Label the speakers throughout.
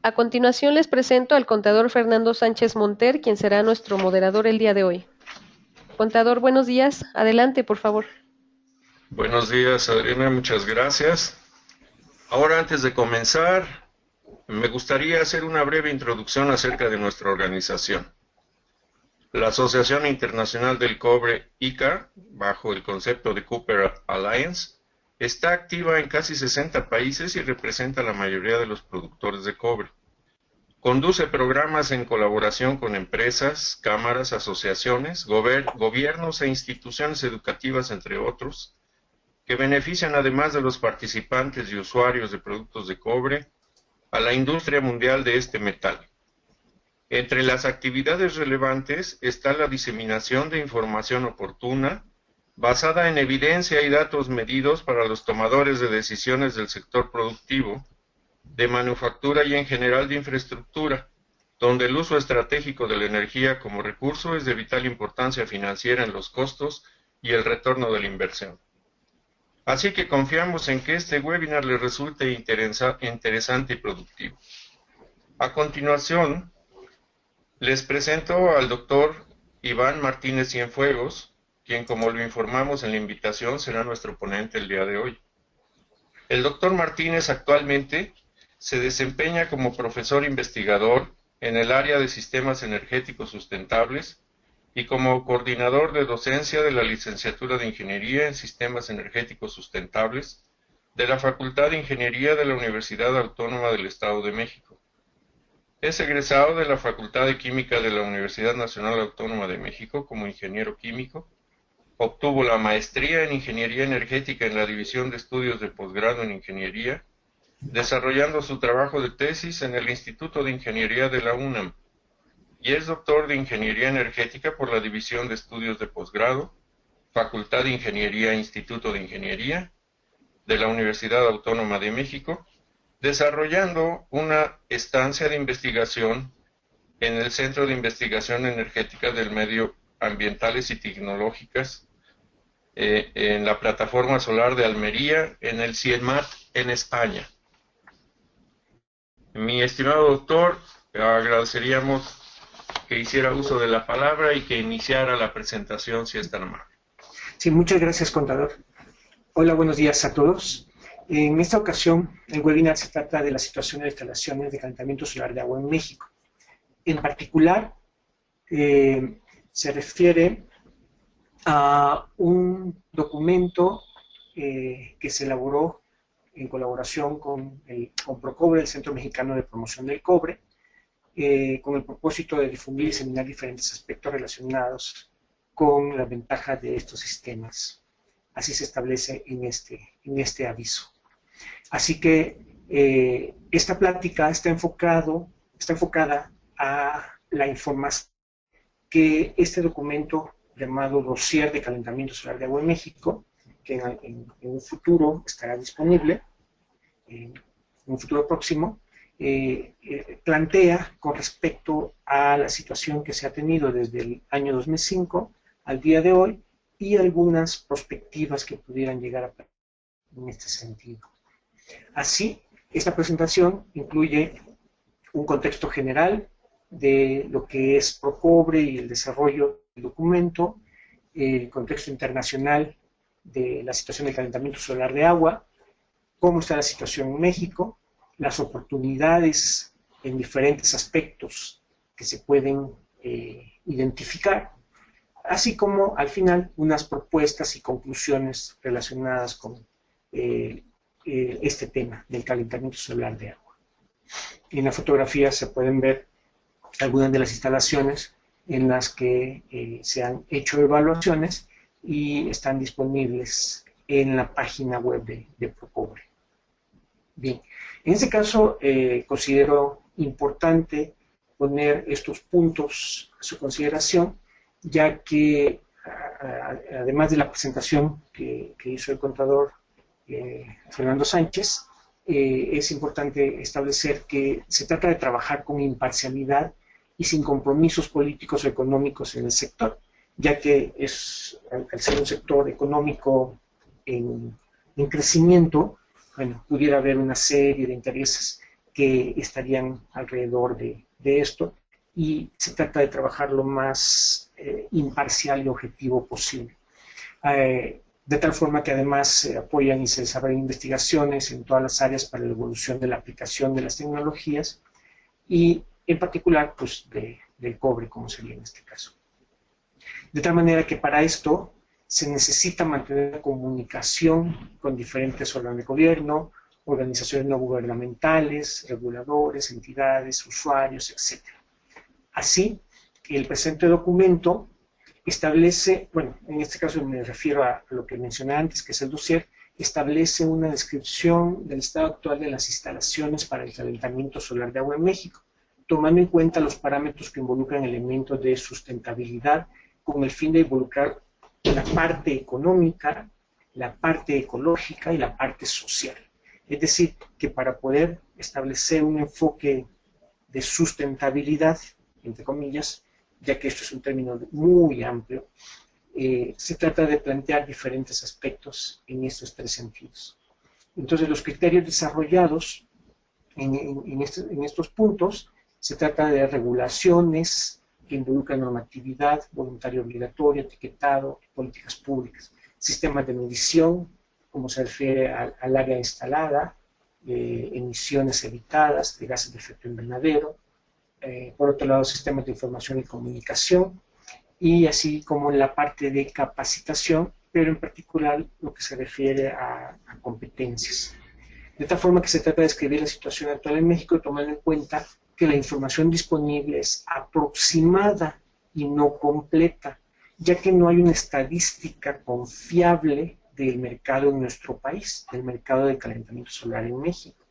Speaker 1: A continuación les presento al contador Fernando Sánchez Monter, quien será nuestro moderador el día de hoy. Contador, buenos días. Adelante, por favor.
Speaker 2: Buenos días, Adriana, muchas gracias. Ahora, antes de comenzar, me gustaría hacer una breve introducción acerca de nuestra organización. La Asociación Internacional del Cobre, ICA, bajo el concepto de Copper Alliance, está activa en casi 60 países y representa a la mayoría de los productores de cobre. Conduce programas en colaboración con empresas, cámaras, asociaciones, gobiernos e instituciones educativas, entre otros, que benefician, además de los participantes y usuarios de productos de cobre, a la industria mundial de este metal. Entre las actividades relevantes está la diseminación de información oportuna, basada en evidencia y datos medidos para los tomadores de decisiones del sector productivo, de manufactura y en general de infraestructura, donde el uso estratégico de la energía como recurso es de vital importancia financiera en los costos y el retorno de la inversión. Así que confiamos en que este webinar les resulte interesante y productivo. A continuación, les presento al doctor Iván Martínez Cienfuegos, quien, como lo informamos en la invitación, será nuestro ponente el día de hoy. El doctor Martínez actualmente se desempeña como profesor investigador en el área de sistemas energéticos sustentables y como coordinador de docencia de la licenciatura de Ingeniería en Sistemas Energéticos Sustentables de la Facultad de Ingeniería de la Universidad Autónoma del Estado de México. Es egresado de la Facultad de Química de la Universidad Nacional Autónoma de México como ingeniero químico. Obtuvo la maestría en Ingeniería Energética en la División de Estudios de Posgrado en Ingeniería, desarrollando su trabajo de tesis en el Instituto de Ingeniería de la UNAM, y es doctor de Ingeniería Energética por la División de Estudios de Posgrado, Facultad de Ingeniería e Instituto de Ingeniería de la Universidad Autónoma de México, desarrollando una estancia de investigación en el Centro de Investigación Energética del Medio Ambientales y Tecnológicas en la Plataforma Solar de Almería, en el CIEMAT, en España. Mi estimado doctor, agradeceríamos que hiciera uso de la palabra y que iniciara la presentación, si es tan amable.
Speaker 3: Sí, muchas gracias, contador. Hola, buenos días a todos. En esta ocasión, el webinar se trata de la situación de instalaciones de calentamiento solar de agua en México. En particular, se refiere a un documento que se elaboró en colaboración con Procobre, el Centro Mexicano de Promoción del Cobre, con el propósito de difundir y diseminar diferentes aspectos relacionados con la ventaja de estos sistemas. Así se establece en este aviso. Así que esta plática está enfocada a la información que este documento llamado Dossier de Calentamiento Solar de Agua en México, que en un futuro estará disponible, en un futuro próximo, plantea con respecto a la situación que se ha tenido desde el año 2005 al día de hoy y algunas perspectivas que pudieran llegar a en este sentido. Así, esta presentación incluye un contexto general de lo que es Procobre y el desarrollo del documento, el contexto internacional de la situación del calentamiento solar de agua, cómo está la situación en México, las oportunidades en diferentes aspectos que se pueden identificar, así como al final unas propuestas y conclusiones relacionadas con este tema del calentamiento solar de agua. En la fotografía se pueden ver algunas de las instalaciones en las que se han hecho evaluaciones y están disponibles en la página web de Procobre. Bien, en este caso considero importante poner estos puntos a su consideración, ya que además de la presentación que hizo el contador Fernando Sánchez, es importante establecer que se trata de trabajar con imparcialidad y sin compromisos políticos o económicos en el sector, ya que al ser un sector económico en crecimiento, bueno, pudiera haber una serie de intereses que estarían alrededor de esto, y se trata de trabajar lo más imparcial y objetivo posible. De tal forma que además se apoyan y se desarrollan investigaciones en todas las áreas para la evolución de la aplicación de las tecnologías y en particular pues del cobre, como sería en este caso. De tal manera que para esto se necesita mantener comunicación con diferentes órganos de gobierno, organizaciones no gubernamentales, reguladores, entidades, usuarios, etc. Así, el presente documento establece, bueno, en este caso me refiero a lo que mencioné antes, que es el dossier, establece una descripción del estado actual de las instalaciones para el calentamiento solar de agua en México, tomando en cuenta los parámetros que involucran elementos de sustentabilidad con el fin de involucrar la parte económica, la parte ecológica y la parte social. Es decir, que para poder establecer un enfoque de sustentabilidad, entre comillas, ya que esto es un término muy amplio, se trata de plantear diferentes aspectos en estos tres sentidos. Entonces, los criterios desarrollados en estos puntos, se trata de regulaciones que involucran normatividad, voluntario obligatorio, etiquetado, políticas públicas, sistemas de medición, como se refiere al área instalada, emisiones evitadas de gases de efecto invernadero, por otro lado, sistemas de información y comunicación, y así como en la parte de capacitación, pero en particular lo que se refiere a competencias. De tal forma que se trata de describir la situación actual en México, tomando en cuenta que la información disponible es aproximada y no completa, ya que no hay una estadística confiable del mercado en nuestro país, del mercado de calentamiento solar en México.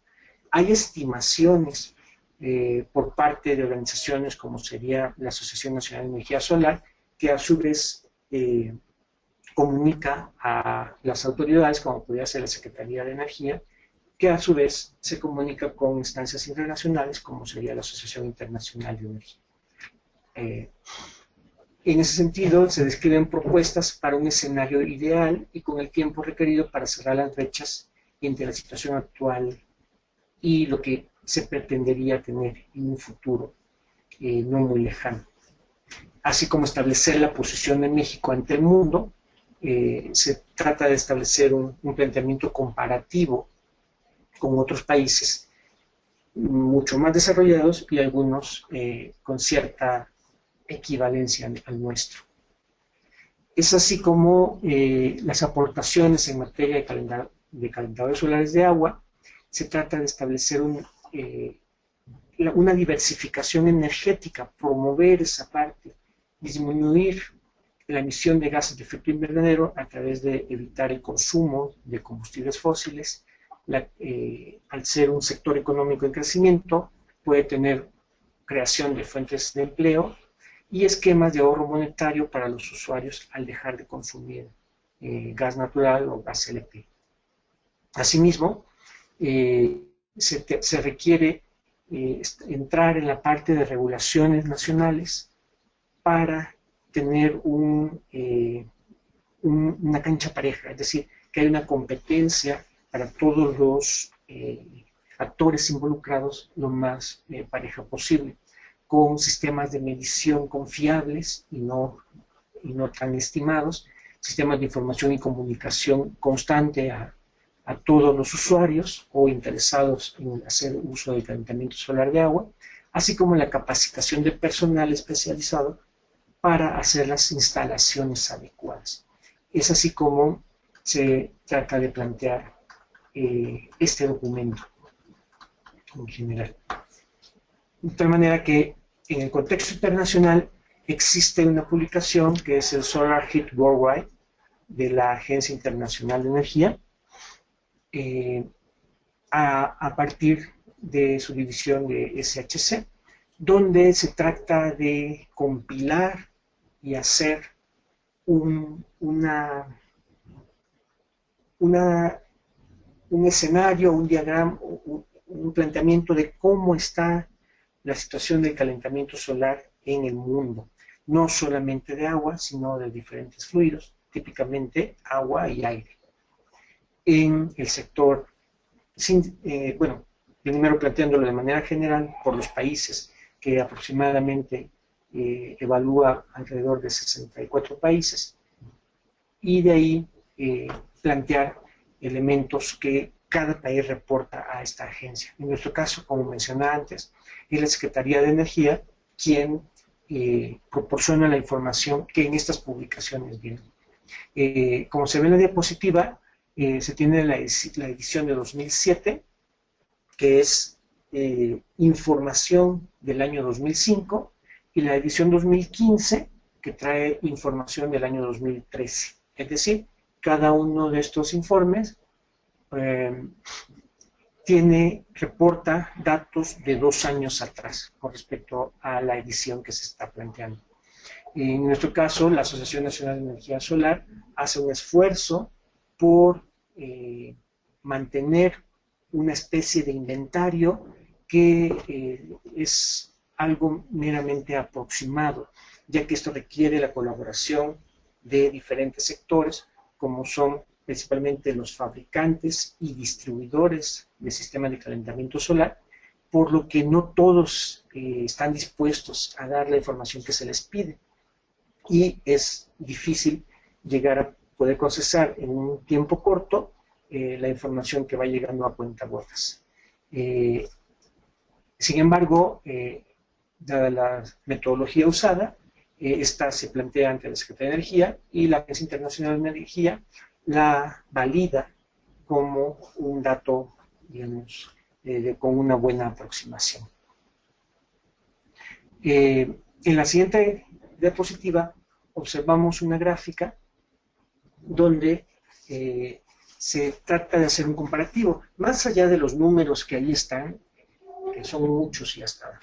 Speaker 3: Hay estimaciones por parte de organizaciones como sería la Asociación Nacional de Energía Solar, que a su vez comunica a las autoridades, como podría ser la Secretaría de Energía, que a su vez se comunica con instancias internacionales, como sería la Asociación Internacional de Energía. En ese sentido, se describen propuestas para un escenario ideal y con el tiempo requerido para cerrar las brechas entre la situación actual y lo que se pretendería tener en un futuro no muy lejano. Así como establecer la posición de México ante el mundo, se trata de establecer un planteamiento comparativo con otros países mucho más desarrollados y algunos con cierta equivalencia al nuestro. Es así como las aportaciones en materia de calentadores solares de agua. Se trata de establecer una diversificación energética, promover esa parte, disminuir la emisión de gases de efecto invernadero a través de evitar el consumo de combustibles fósiles. Al ser un sector económico en crecimiento, puede tener creación de fuentes de empleo y esquemas de ahorro monetario para los usuarios al dejar de consumir gas natural o gas LP. Asimismo, se requiere entrar en la parte de regulaciones nacionales para tener una cancha pareja, es decir, que hay una competencia para todos los actores involucrados lo más pareja posible, con sistemas de medición confiables y no tan estimados, sistemas de información y comunicación constante a todos los usuarios o interesados en hacer uso del calentamiento solar de agua, así como la capacitación de personal especializado para hacer las instalaciones adecuadas. Es así como se trata de plantear este documento en general. De tal manera que en el contexto internacional existe una publicación que es el Solar Heat Worldwide de la Agencia Internacional de Energía, a partir de su división de SHC, donde se trata de compilar y hacer un escenario, un diagrama, un planteamiento de cómo está la situación del calentamiento solar en el mundo, no solamente de agua, sino de diferentes fluidos, típicamente agua y aire. En el sector, primero planteándolo de manera general por los países, que aproximadamente evalúa alrededor de 64 países, y de ahí plantear elementos que cada país reporta a esta agencia. En nuestro caso, como mencionaba antes, es la Secretaría de Energía quien proporciona la información que en estas publicaciones viene. Como se ve en la diapositiva, se tiene la edición de 2007, que es información del año 2005, y la edición 2015, que trae información del año 2013. Es decir, cada uno de estos informes reporta datos de 2 años atrás con respecto a la edición que se está planteando. En nuestro caso, la Asociación Nacional de Energía Solar hace un esfuerzo por mantener una especie de inventario que es algo meramente aproximado, ya que esto requiere la colaboración de diferentes sectores, como son principalmente los fabricantes y distribuidores de sistemas de calentamiento solar, por lo que no todos están dispuestos a dar la información que se les pide, y es difícil llegar a poder procesar en un tiempo corto la información que va llegando a cuentagotas. Sin embargo, dada la metodología usada, esta se plantea ante la Secretaría de Energía, y la Agencia Internacional de Energía la valida como un dato, digamos, con una buena aproximación. En la siguiente diapositiva observamos una gráfica donde se trata de hacer un comparativo, más allá de los números que ahí están, que son muchos y hasta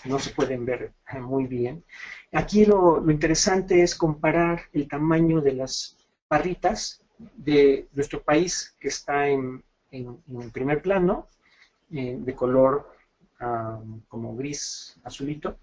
Speaker 3: no se pueden ver muy bien. Aquí lo interesante es comparar el tamaño de las barritas de nuestro país, que está en primer plano, de color como gris azulito,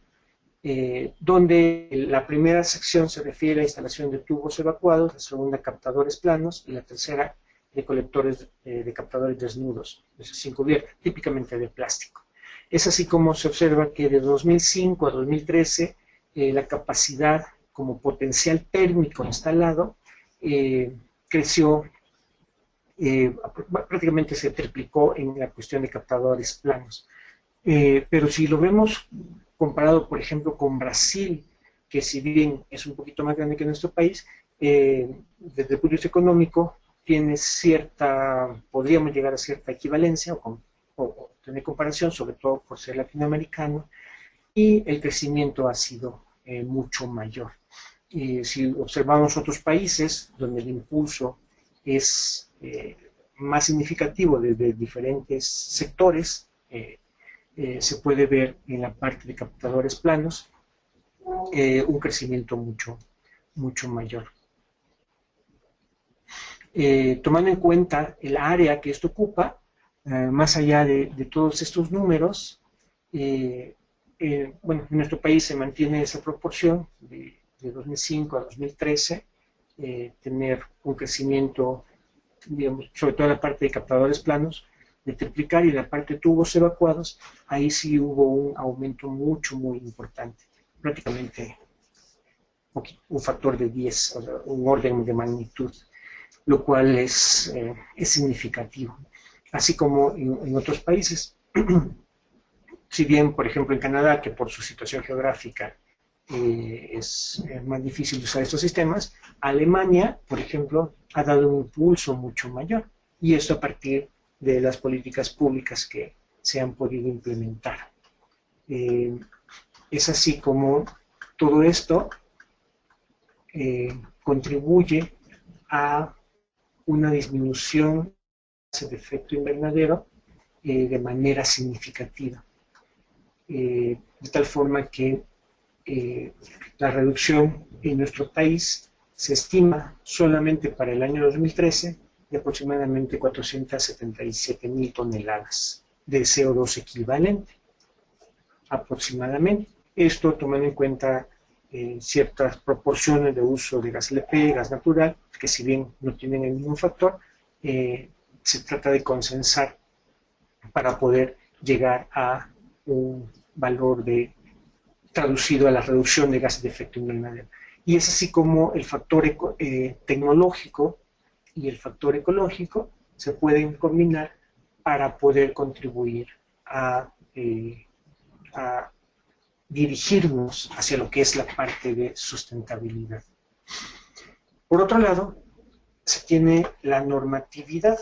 Speaker 3: donde la primera sección se refiere a instalación de tubos evacuados, la segunda captadores planos, y la tercera de colectores de captadores desnudos, sin cubierta, típicamente de plástico. Es así como se observa que de 2005 a 2013 la capacidad como potencial térmico instalado creció, prácticamente se triplicó en la cuestión de captadores planos. Pero si lo vemos comparado, por ejemplo, con Brasil, que si bien es un poquito más grande que nuestro país, desde el punto de vista económico, tiene podríamos llegar a cierta equivalencia o tener comparación, sobre todo por ser latinoamericano, y el crecimiento ha sido mucho mayor. Si observamos otros países donde el impulso es más significativo desde diferentes sectores, se puede ver en la parte de captadores planos un crecimiento mucho mayor. Tomando en cuenta el área que esto ocupa, más allá de todos estos números, bueno, en nuestro país se mantiene esa proporción de 2005 a 2013, tener un crecimiento, digamos, sobre todo en la parte de captadores planos, de triplicar, y la parte de tubos evacuados, ahí sí hubo un aumento muy importante, prácticamente un factor de 10, o sea, un orden de magnitud, lo cual es significativo. Así como en otros países. Si bien, por ejemplo, en Canadá, que por su situación geográfica es más difícil usar estos sistemas, Alemania, por ejemplo, ha dado un impulso mucho mayor, y esto a partir de las políticas públicas que se han podido implementar. Es así como todo esto contribuye a una disminución de efecto invernadero de manera significativa, de tal forma que la reducción en nuestro país se estima solamente para el año 2013 de aproximadamente 477.000 toneladas de CO2 equivalente, aproximadamente. Esto tomando en cuenta ciertas proporciones de uso de gas LP, gas natural, que si bien no tienen el mismo factor, se trata de consensar para poder llegar a un valor traducido a la reducción de gases de efecto invernadero. Y es así como el factor tecnológico y el factor ecológico se pueden combinar para poder contribuir a dirigirnos hacia lo que es la parte de sustentabilidad. Por otro lado, se tiene la normatividad,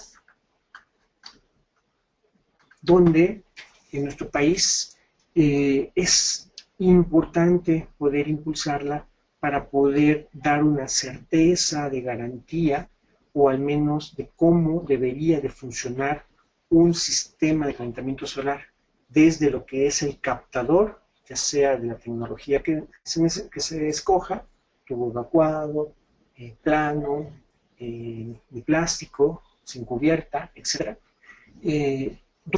Speaker 3: donde en nuestro país es importante poder impulsarla para poder dar una certeza de garantía o al menos de cómo debería de funcionar un sistema de calentamiento solar desde lo que es el captador, ya sea de la tecnología que se escoja, tubo evacuado, plano, de plástico, sin cubierta, etc.,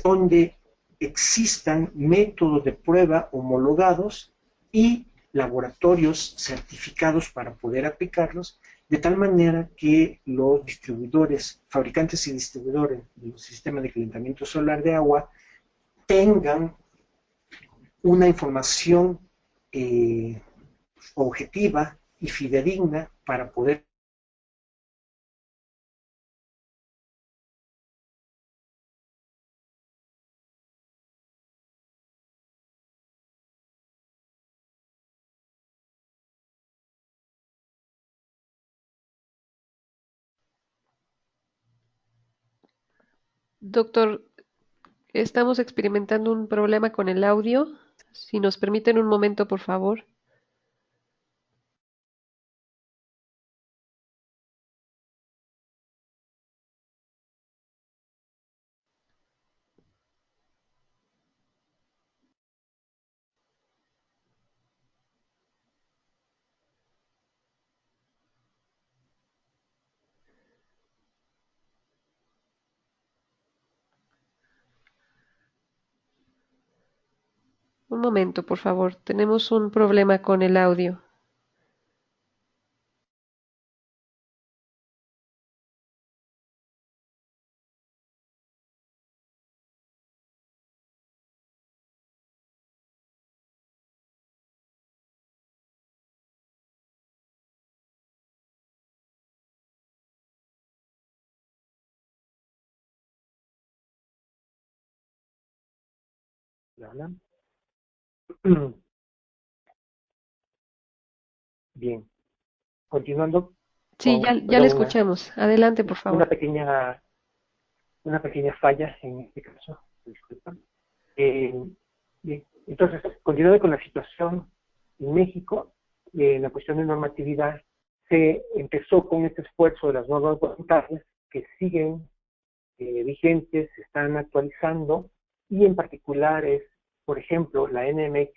Speaker 3: donde existan métodos de prueba homologados y laboratorios certificados para poder aplicarlos, de tal manera que los distribuidores, fabricantes y distribuidores del sistema de calentamiento solar de agua tengan una información objetiva y fidedigna para poder
Speaker 1: Doctor, estamos experimentando un problema con el audio. Si nos permiten un momento, por favor. Un momento, por favor. Tenemos un problema con el audio.
Speaker 3: bien. Continuando
Speaker 1: Sí,
Speaker 3: con
Speaker 1: ya le escuchamos. Adelante, por
Speaker 3: una
Speaker 1: favor.
Speaker 3: pequeña, una pequeña falla en este caso, disculpa. Bien, entonces, continuando con la situación en México, la cuestión de normatividad, se empezó con este esfuerzo de las normas voluntarias que siguen vigentes, se están actualizando, y en particular es, por ejemplo, la NMX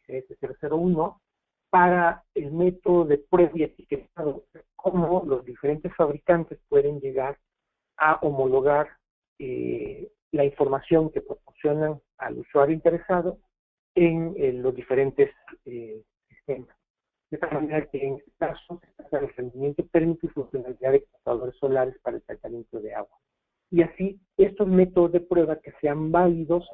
Speaker 3: 001 para el método de prueba y etiquetado, cómo los diferentes fabricantes pueden llegar a homologar la información que proporcionan al usuario interesado en los diferentes sistemas. De tal manera que en este caso se trata del rendimiento térmico y funcionalidad de captadores solares para el tratamiento de agua. Y así, estos métodos de prueba que sean válidos,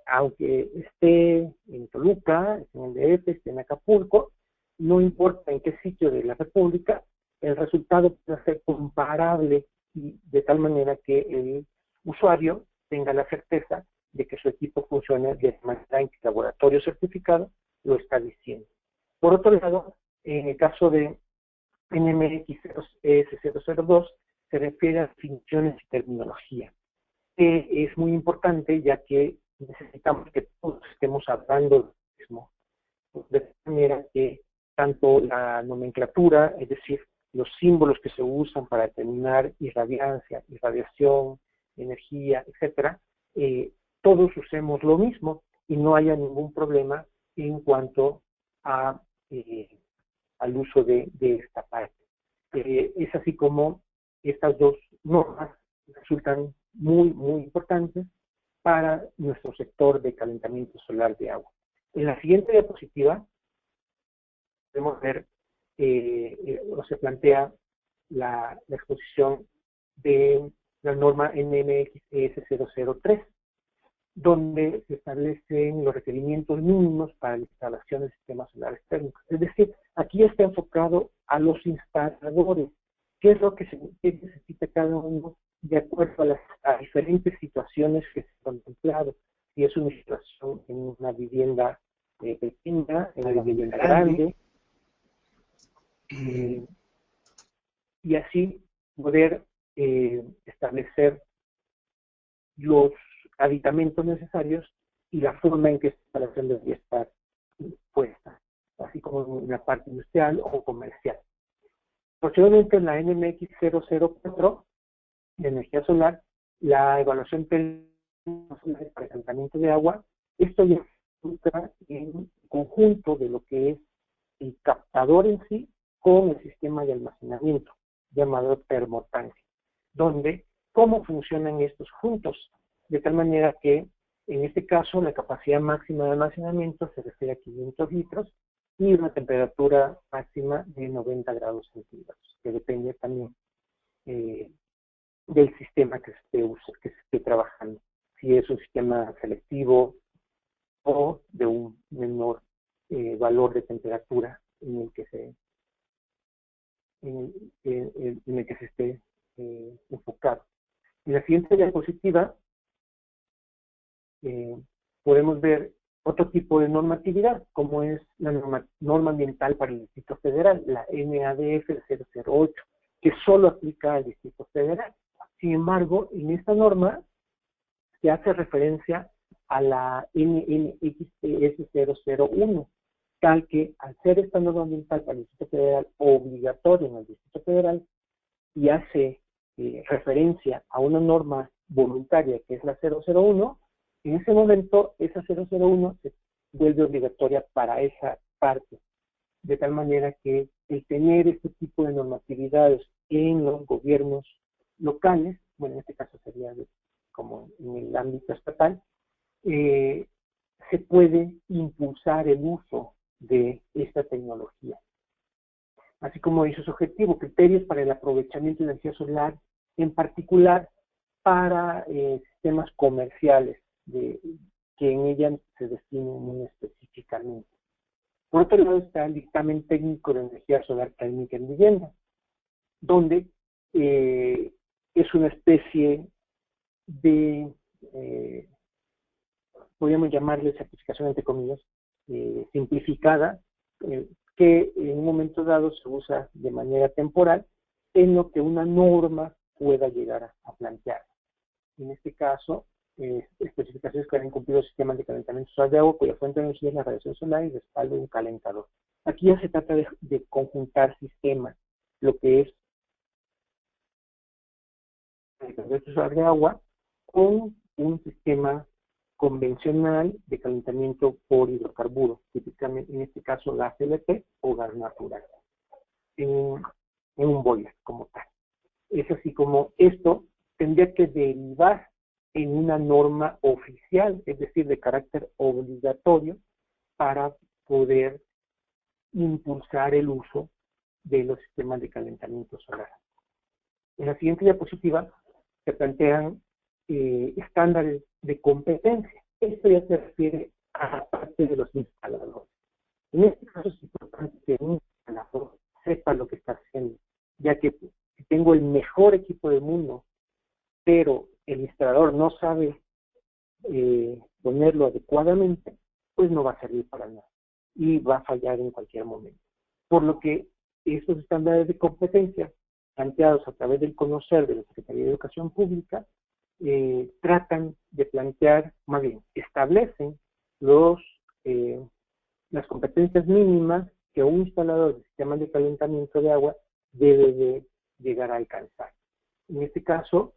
Speaker 3: aunque esté en Toluca, esté en el DF, esté en Acapulco, no importa en qué sitio de la República, el resultado puede ser comparable y de tal manera que el usuario tenga la certeza de que su equipo funcione de manera en que el laboratorio certificado lo está diciendo. Por otro lado, en el caso de NMX S002, se refiere a definiciones y terminología, que es muy importante ya que necesitamos que todos estemos hablando de lo mismo, de manera que tanto la nomenclatura, es decir, los símbolos que se usan para determinar irradiancia, irradiación, energía, etcétera, todos usemos lo mismo y no haya ningún problema en cuanto a, al uso de esta parte. Es así como estas dos normas resultan muy importantes para nuestro sector de calentamiento solar de agua. En la siguiente diapositiva podemos ver o se plantea la exposición de la norma NMX 003. donde se establecen los requerimientos mínimos para la instalación de sistemas solares térmicos. Es decir, aquí está enfocado a los instaladores, qué es lo que qué necesita cada uno de acuerdo a diferentes situaciones que se han contemplado. Si es una situación en una vivienda pequeña, en una vivienda grande, y así poder establecer los aditamentos necesarios y la forma en que esta instalación debería estar puesta, así como en la parte industrial o comercial. Posteriormente, en la NMX 004 de energía solar, la evaluación técnica para calentamiento de agua, esto ya entra en conjunto de lo que es el captador en sí con el sistema de almacenamiento, llamado termotanque, donde cómo funcionan estos juntos, de tal manera que en este caso la capacidad máxima de almacenamiento se refiere a 500 litros y una temperatura máxima de 90 grados centígrados, que depende también del sistema que se esté trabajando, si es un sistema selectivo o de un menor valor de temperatura en el que se esté enfocado. En la siguiente diapositiva podemos ver otro tipo de normatividad, como es la norma ambiental para el Distrito Federal, la NADF 008, que solo aplica al Distrito Federal. Sin embargo, en esta norma se hace referencia a la NMXPS 001, tal que al ser esta norma ambiental para el Distrito Federal obligatoria en el Distrito Federal y hace referencia a una norma voluntaria que es la 001, en ese momento esa 001 se vuelve obligatoria para esa parte, de tal manera que el tener este tipo de normatividades en los gobiernos locales, bueno, en este caso sería como en el ámbito estatal, se puede impulsar el uso de esta tecnología. Así como dice su objetivo, criterios para el aprovechamiento de energía solar, en particular para sistemas comerciales que en ella se destinen muy específicamente. Por otro lado está el dictamen técnico de energía solar térmica en vivienda, donde es una especie de, podríamos llamarle certificación entre comillas, simplificada, que en un momento dado se usa de manera temporal en lo que una norma pueda llegar a plantear. En este caso, especificaciones que deben cumplir los sistemas de calentamiento solar de agua cuya fuente de energía es la radiación solar y respaldo de un calentador. Aquí ya se trata de conjuntar sistemas, lo que es el calentamiento solar de agua con un sistema convencional de calentamiento por hidrocarburo, típicamente en este caso gas LP o gas natural, en un boiler como tal. Es así como esto tendría que derivar en una norma oficial, es decir, de carácter obligatorio, para poder impulsar el uso de los sistemas de calentamiento solar. En la siguiente diapositiva se plantean estándares de competencia. Esto ya se refiere a la parte de los instaladores. En este caso es importante que un instalador sepa lo que está haciendo, ya que si tengo el mejor equipo del mundo, pero el instalador no sabe ponerlo adecuadamente, pues no va a servir para nada y va a fallar en cualquier momento. Por lo que estos estándares de competencia, planteados a través del conocer de la Secretaría de Educación Pública, tratan de plantear, más bien, establecen las competencias mínimas que un instalador de sistemas de calentamiento de agua debe de llegar a alcanzar. En este caso,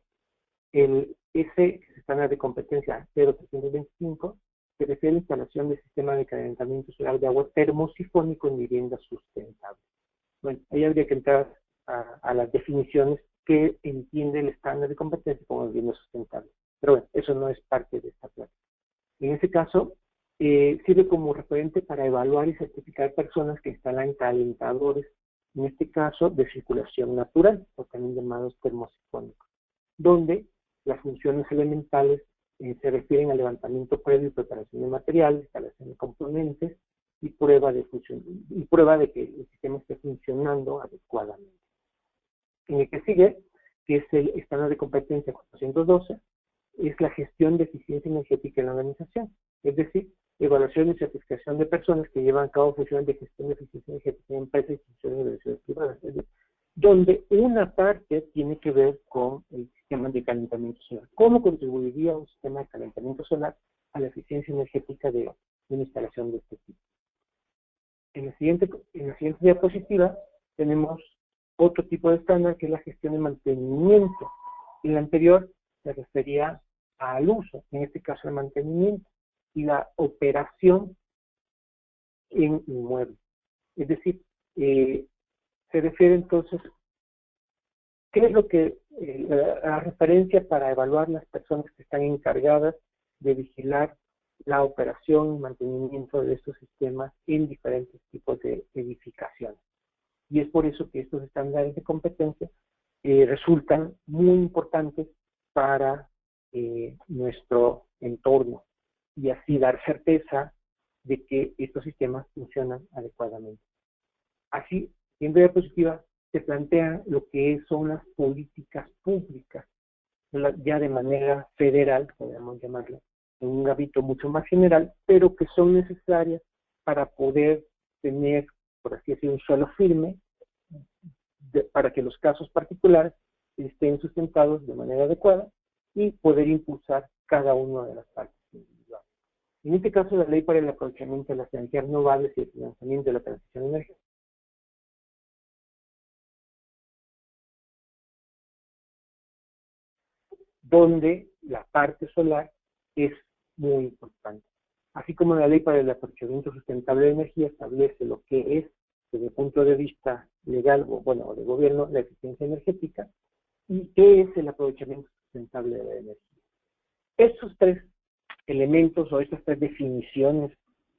Speaker 3: ese estándar de competencia 0325 se refiere a la instalación de sistemas de calentamiento solar de agua termosifónico en viviendas sustentables. Bueno, ahí habría que entrar a las definiciones que entiende el estándar de competencia como vivienda sustentable. Pero bueno, eso no es parte de esta plática. En este caso, sirve como referente para evaluar y certificar personas que instalan calentadores, en este caso de circulación natural, o también llamados termosifónicos, donde las funciones elementales se refieren al levantamiento previo y preparación de material, instalación de componentes y prueba de que el sistema esté funcionando adecuadamente. En el que sigue, que es el estándar de competencia 412, es la gestión de eficiencia energética en la organización, es decir, evaluación y certificación de personas que llevan a cabo funciones de gestión de eficiencia energética en empresas, instituciones y universidades privadas, es decir, donde una parte tiene que ver con el sistema de calentamiento solar. ¿Cómo contribuiría un sistema de calentamiento solar a la eficiencia energética de una instalación de este tipo? En la siguiente diapositiva tenemos otro tipo de estándar que es la gestión de mantenimiento. En la anterior se refería al uso, en este caso el mantenimiento, y la operación en inmuebles. Es decir, se refiere entonces, ¿qué es lo que la referencia para evaluar las personas que están encargadas de vigilar la operación y mantenimiento de estos sistemas en diferentes tipos de edificaciones? Y es por eso que estos estándares de competencia resultan muy importantes para nuestro entorno y así dar certeza de que estos sistemas funcionan adecuadamente. Así, en diapositiva se plantea lo que son las políticas públicas, ya de manera federal, podríamos llamarlo, en un ámbito mucho más general, pero que son necesarias para poder tener, por así decirlo, un suelo firme, para que los casos particulares estén sustentados de manera adecuada y poder impulsar cada una de las partes individuales. En este caso, la Ley para el Aprovechamiento de las Energías Renovables y el Financiamiento de la Transición Energética, donde la parte solar es muy importante. Así como la Ley para el Aprovechamiento Sustentable de Energía establece lo que es, desde el punto de vista legal, o de gobierno, la eficiencia energética, y qué es el aprovechamiento sustentable de la energía. Estos tres elementos o estas tres definiciones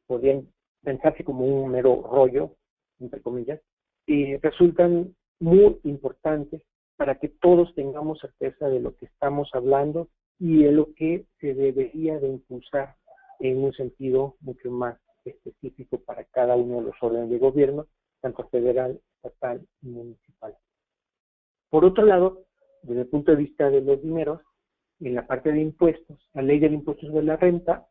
Speaker 3: podrían pensarse como un mero rollo, entre comillas, y resultan muy importantes para que todos tengamos certeza de lo que estamos hablando y de lo que se debería de impulsar en un sentido mucho más específico para cada uno de los órdenes de gobierno, tanto federal, estatal y municipal. Por otro lado, desde el punto de vista de los dineros, en la parte de impuestos, la ley del impuesto sobre la renta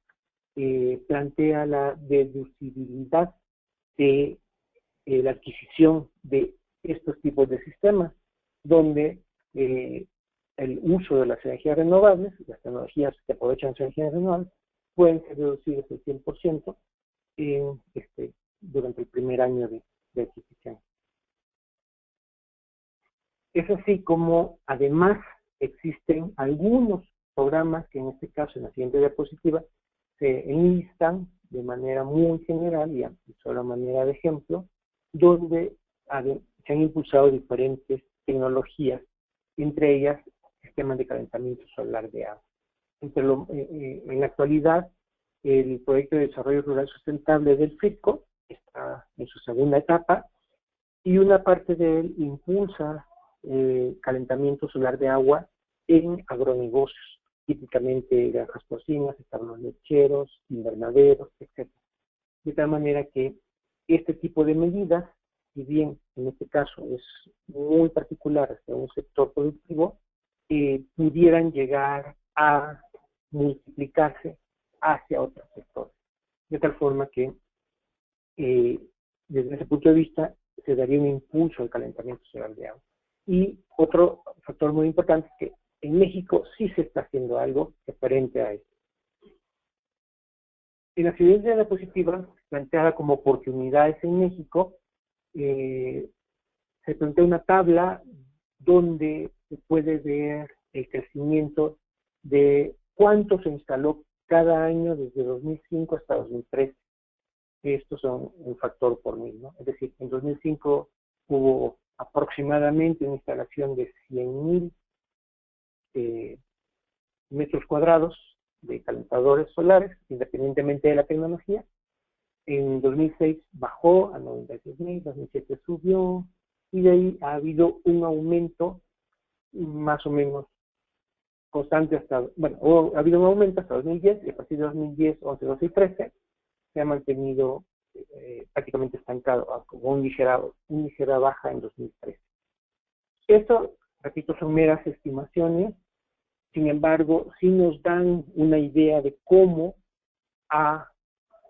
Speaker 3: plantea la deducibilidad de la adquisición de estos tipos de sistemas, donde el uso de las energías renovables, las tecnologías que aprovechan las energías renovables, pueden ser deducibles el 100% durante el primer año de adquisición. Es así como además existen algunos programas que en este caso, en la siguiente diapositiva, se enlistan de manera muy general y solo a manera de ejemplo, donde se han impulsado diferentes tecnologías, entre ellas sistemas de calentamiento solar de agua. En la actualidad, el proyecto de desarrollo rural sustentable del FITCO está en su segunda etapa y una parte de él impulsa calentamiento solar de agua en agronegocios, típicamente granjas porcinas, establos lecheros, invernaderos, etc. De tal manera que este tipo de medidas, si bien en este caso es muy particular hacia un sector productivo, pudieran llegar a multiplicarse hacia otros sectores. De tal forma que, desde ese punto de vista, se daría un impulso al calentamiento solar de agua. Y otro factor muy importante es que en México sí se está haciendo algo referente a esto. En la siguiente diapositiva, planteada como oportunidades en México, se plantea una tabla donde se puede ver el crecimiento de cuánto se instaló cada año desde 2005 hasta 2013. Estos son un factor por 1000, ¿no? Es decir, en 2005 hubo aproximadamente una instalación de 100,000 metros cuadrados de calentadores solares, independientemente de la tecnología. En 2006 bajó a 96,000, 2007 subió, y de ahí ha habido un aumento más o menos constante hasta, bueno, ha habido un aumento hasta 2010, y a partir de 2010, 11, 12 y 13, se ha mantenido prácticamente estancado, como una ligera baja en 2013. Esto, repito, son meras estimaciones, sin embargo, sí nos dan una idea de cómo ha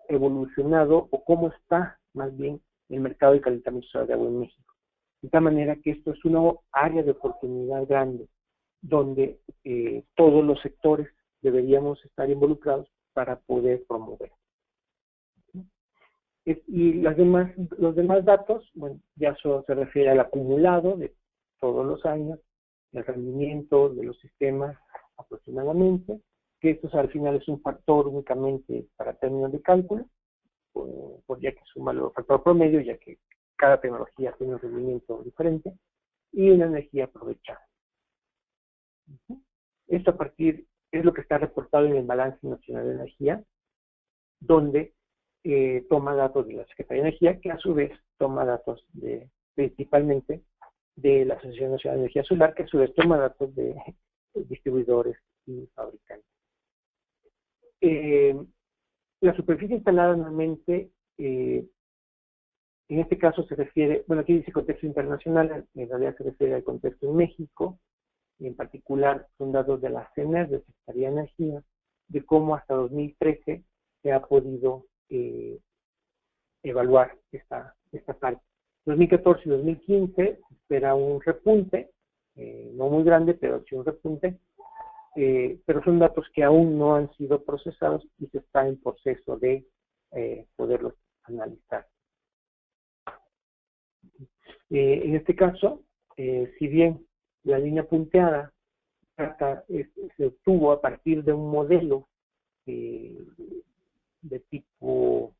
Speaker 3: evolucionado o cómo está, más bien, el mercado de calentamiento solar de agua en México. De tal manera que esto es una área de oportunidad grande, donde todos los sectores deberíamos estar involucrados para poder promover. Y los demás datos, bueno, ya eso se refiere al acumulado de todos los años, el rendimiento de los sistemas aproximadamente, que esto al final es un factor únicamente para términos de cálculo, por ya que suma el factor promedio, ya que cada tecnología tiene un rendimiento diferente, y una energía aprovechada. Esto a partir es lo que está reportado en el Balance Nacional de Energía, donde toma datos de la Secretaría de Energía, que a su vez toma datos principalmente de la Asociación Nacional de Energía Solar, que a su vez toma datos de distribuidores y fabricantes. La superficie instalada anualmente, en este caso se refiere, bueno, aquí dice contexto internacional, en realidad se refiere al contexto en México, y en particular son datos de la CENER, de Secretaría de Energía, de cómo hasta 2013 se ha podido evaluar esta parte. 2014 y 2015 se espera un repunte, no muy grande, pero sí un repunte, pero son datos que aún no han sido procesados y se está en proceso de poderlos analizar. En este caso, si bien la línea punteada se obtuvo a partir de un modelo de tipo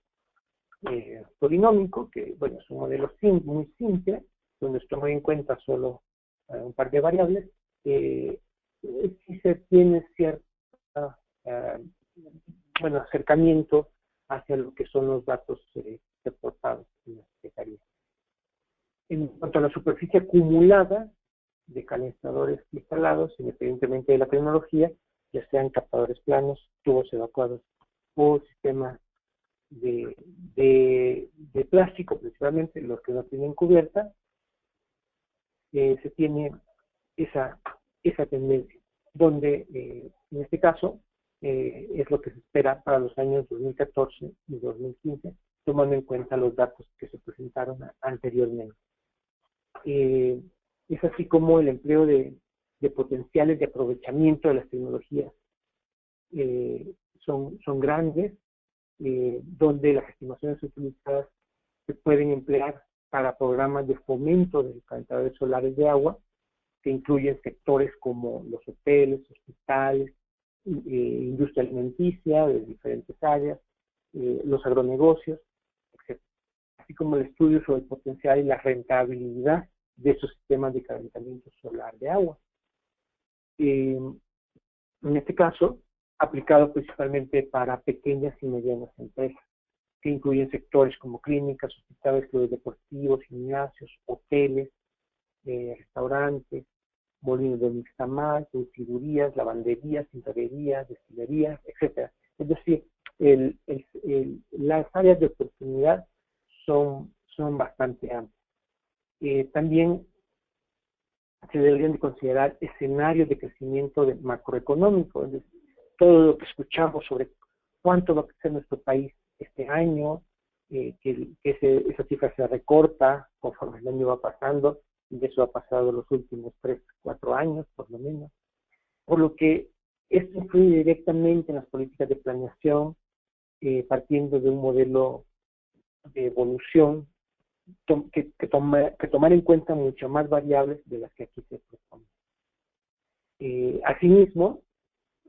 Speaker 3: polinómico, que bueno, es un modelo muy simple, donde se toma en cuenta solo un par de variables, sí se tiene cierta bueno, acercamiento hacia lo que son los datos reportados en la Secretaría. En cuanto a la superficie acumulada de calentadores instalados, independientemente de la tecnología, ya sean captadores planos, tubos evacuados o sistemas de plástico, principalmente los que no tienen cubierta, se tiene esa tendencia, donde en este caso es lo que se espera para los años 2014 y 2015, tomando en cuenta los datos que se presentaron anteriormente. Es así como el empleo de potenciales de aprovechamiento de las tecnologías son grandes, donde las estimaciones utilizadas se pueden emplear para programas de fomento de calentadores solares de agua, que incluyen sectores como los hoteles, hospitales, industria alimenticia de diferentes áreas, los agronegocios, etc. Así como el estudio sobre el potencial y la rentabilidad de esos sistemas de calentamiento solar de agua. En este caso, aplicado principalmente para pequeñas y medianas empresas, que incluyen sectores como clínicas, hospitales, clubes deportivos, gimnasios, hoteles, restaurantes, molinos de nixtamal, curtidurías, lavanderías, tintorerías, destilerías, etc. Es decir, las áreas de oportunidad son bastante amplias. También se deberían de considerar escenarios de crecimiento macroeconómico, es decir, todo lo que escuchamos sobre cuánto va a crecer nuestro país este año, que esa cifra se recorta conforme el año va pasando, y eso ha pasado los últimos 3, 4 años, por lo menos. Por lo que esto influye directamente en las políticas de planeación, partiendo de un modelo de evolución que tomar en cuenta mucho más variables de las que aquí se proponen. Asimismo,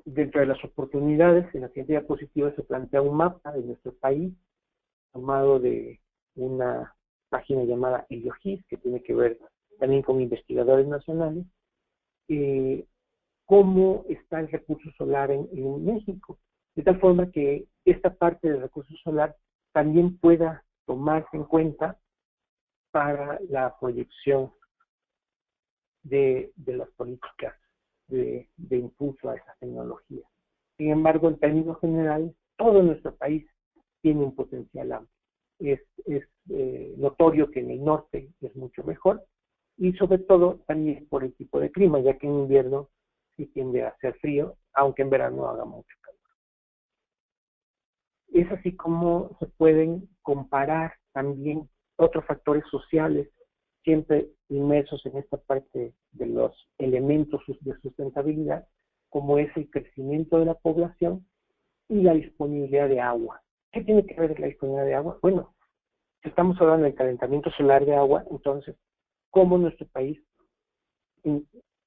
Speaker 3: dentro de las oportunidades, en la siguiente diapositiva se plantea un mapa de nuestro país, tomado de una página llamada Heliogis, que tiene que ver también con investigadores nacionales, cómo está el recurso solar en México, de tal forma que esta parte del recurso solar también pueda tomarse en cuenta para la proyección de las políticas de impulso a esas tecnologías. Sin embargo, en términos generales, todo nuestro país tiene un potencial amplio. Es notorio que en el norte es mucho mejor, y sobre todo también por el tipo de clima, ya que en invierno sí tiende a hacer frío, aunque en verano haga mucho calor. Es así como se pueden comparar también otros factores sociales, siempre inmersos en esta parte de los elementos de sustentabilidad, como es el crecimiento de la población y la disponibilidad de agua. ¿Qué tiene que ver la disponibilidad de agua? Bueno, si estamos hablando del calentamiento solar de agua, entonces, ¿cómo nuestro país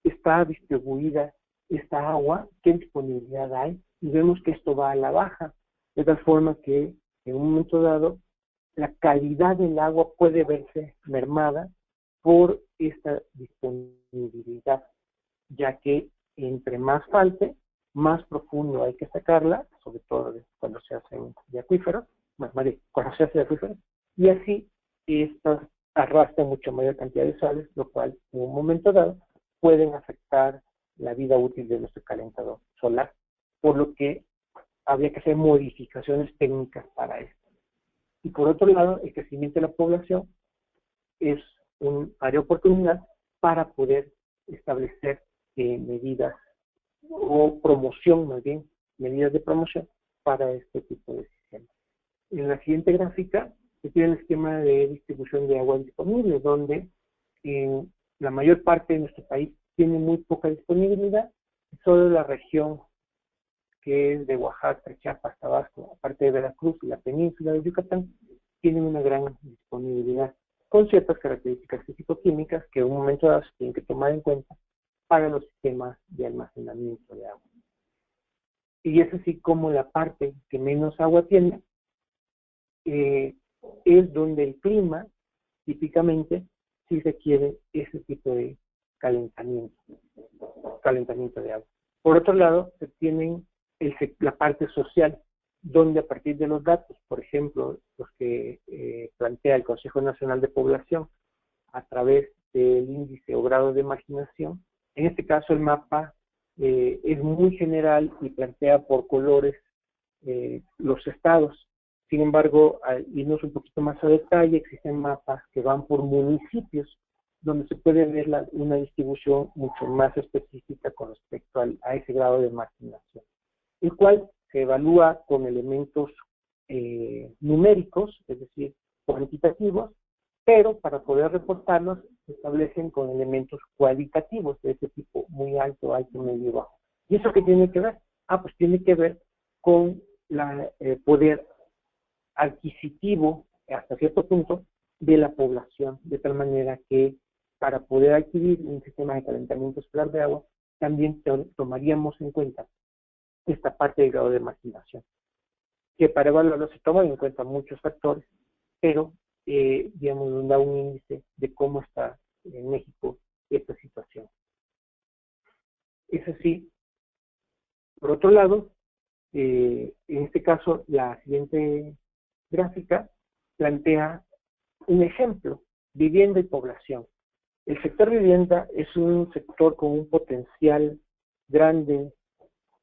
Speaker 3: está distribuida esta agua? ¿Qué disponibilidad hay? Y vemos que esto va a la baja, de tal forma que en un momento dado la calidad del agua puede verse mermada por esta disponibilidad, ya que entre más falte, más profundo hay que sacarla, sobre todo cuando se hacen de acuíferos, cuando se hace de acuíferos, y así estas arrastran mucho mayor cantidad de sales, lo cual en un momento dado pueden afectar la vida útil de nuestro calentador solar, por lo que habría que hacer modificaciones técnicas para esto. Y por otro lado, el crecimiento de la población es un área de oportunidad para poder establecer medidas o promoción, más bien, medidas de promoción para este tipo de sistemas. En la siguiente gráfica se tiene el esquema de distribución de agua disponible, donde la mayor parte de nuestro país tiene muy poca disponibilidad, solo la región que es de Oaxaca, Chiapas, Tabasco, aparte de Veracruz y la península de Yucatán, tienen una gran disponibilidad, con ciertas características físico-químicas que en un momento dado se tienen que tomar en cuenta para los sistemas de almacenamiento de agua. Y es así como la parte que menos agua tiene es donde el clima típicamente sí requiere ese tipo de calentamiento de agua. Por otro lado, se tienen la parte social, donde a partir de los datos, por ejemplo, los que plantea el Consejo Nacional de Población a través del índice o grado de marginación, en este caso el mapa es muy general y plantea por colores los estados. Sin embargo, al irnos un poquito más a detalle, existen mapas que van por municipios, donde se puede ver una distribución mucho más específica con respecto a ese grado de marginación, el cual se evalúa con elementos numéricos, es decir, cuantitativos, pero para poder reportarlos se establecen con elementos cualitativos de ese tipo, muy alto, alto, medio, bajo. ¿Y eso qué tiene que ver? Pues tiene que ver con el poder adquisitivo, hasta cierto punto, de la población, de tal manera que para poder adquirir un sistema de calentamiento solar de agua, también tomaríamos en cuenta esta parte del grado de marginación, que para evaluarlo se toman en cuenta muchos factores, pero digamos, nos da un índice de cómo está en México esta situación. Es así. Por otro lado, en este caso, la siguiente gráfica plantea un ejemplo: vivienda y población. El sector vivienda es un sector con un potencial grande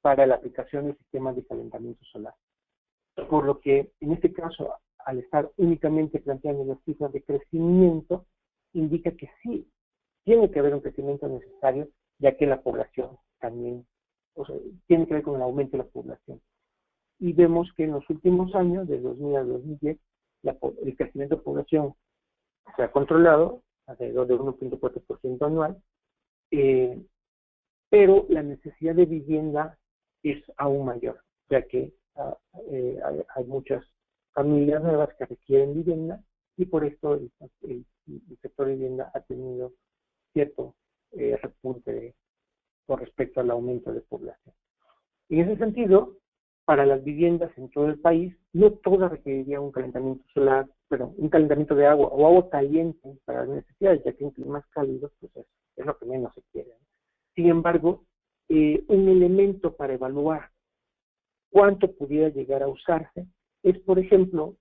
Speaker 3: para la aplicación de sistemas de calentamiento solar. Por lo que, en este caso, al estar únicamente planteando las cifras de crecimiento, indica que sí, tiene que haber un crecimiento necesario, ya que la población también, tiene que ver con el aumento de la población. Y vemos que en los últimos años, de 2000 a 2010, el crecimiento de población se ha controlado alrededor de 1.4% anual, pero la necesidad de vivienda es aún mayor, ya que hay muchas familias nuevas que requieren vivienda, y por esto el sector de vivienda ha tenido cierto repunte con respecto al aumento de población. En ese sentido, para las viviendas en todo el país, no todas requerirían un calentamiento solar, un calentamiento de agua o agua caliente para las necesidades, ya que en climas cálidos pues es lo que menos se quiere. Sin embargo, un elemento para evaluar cuánto pudiera llegar a usarse es, por ejemplo,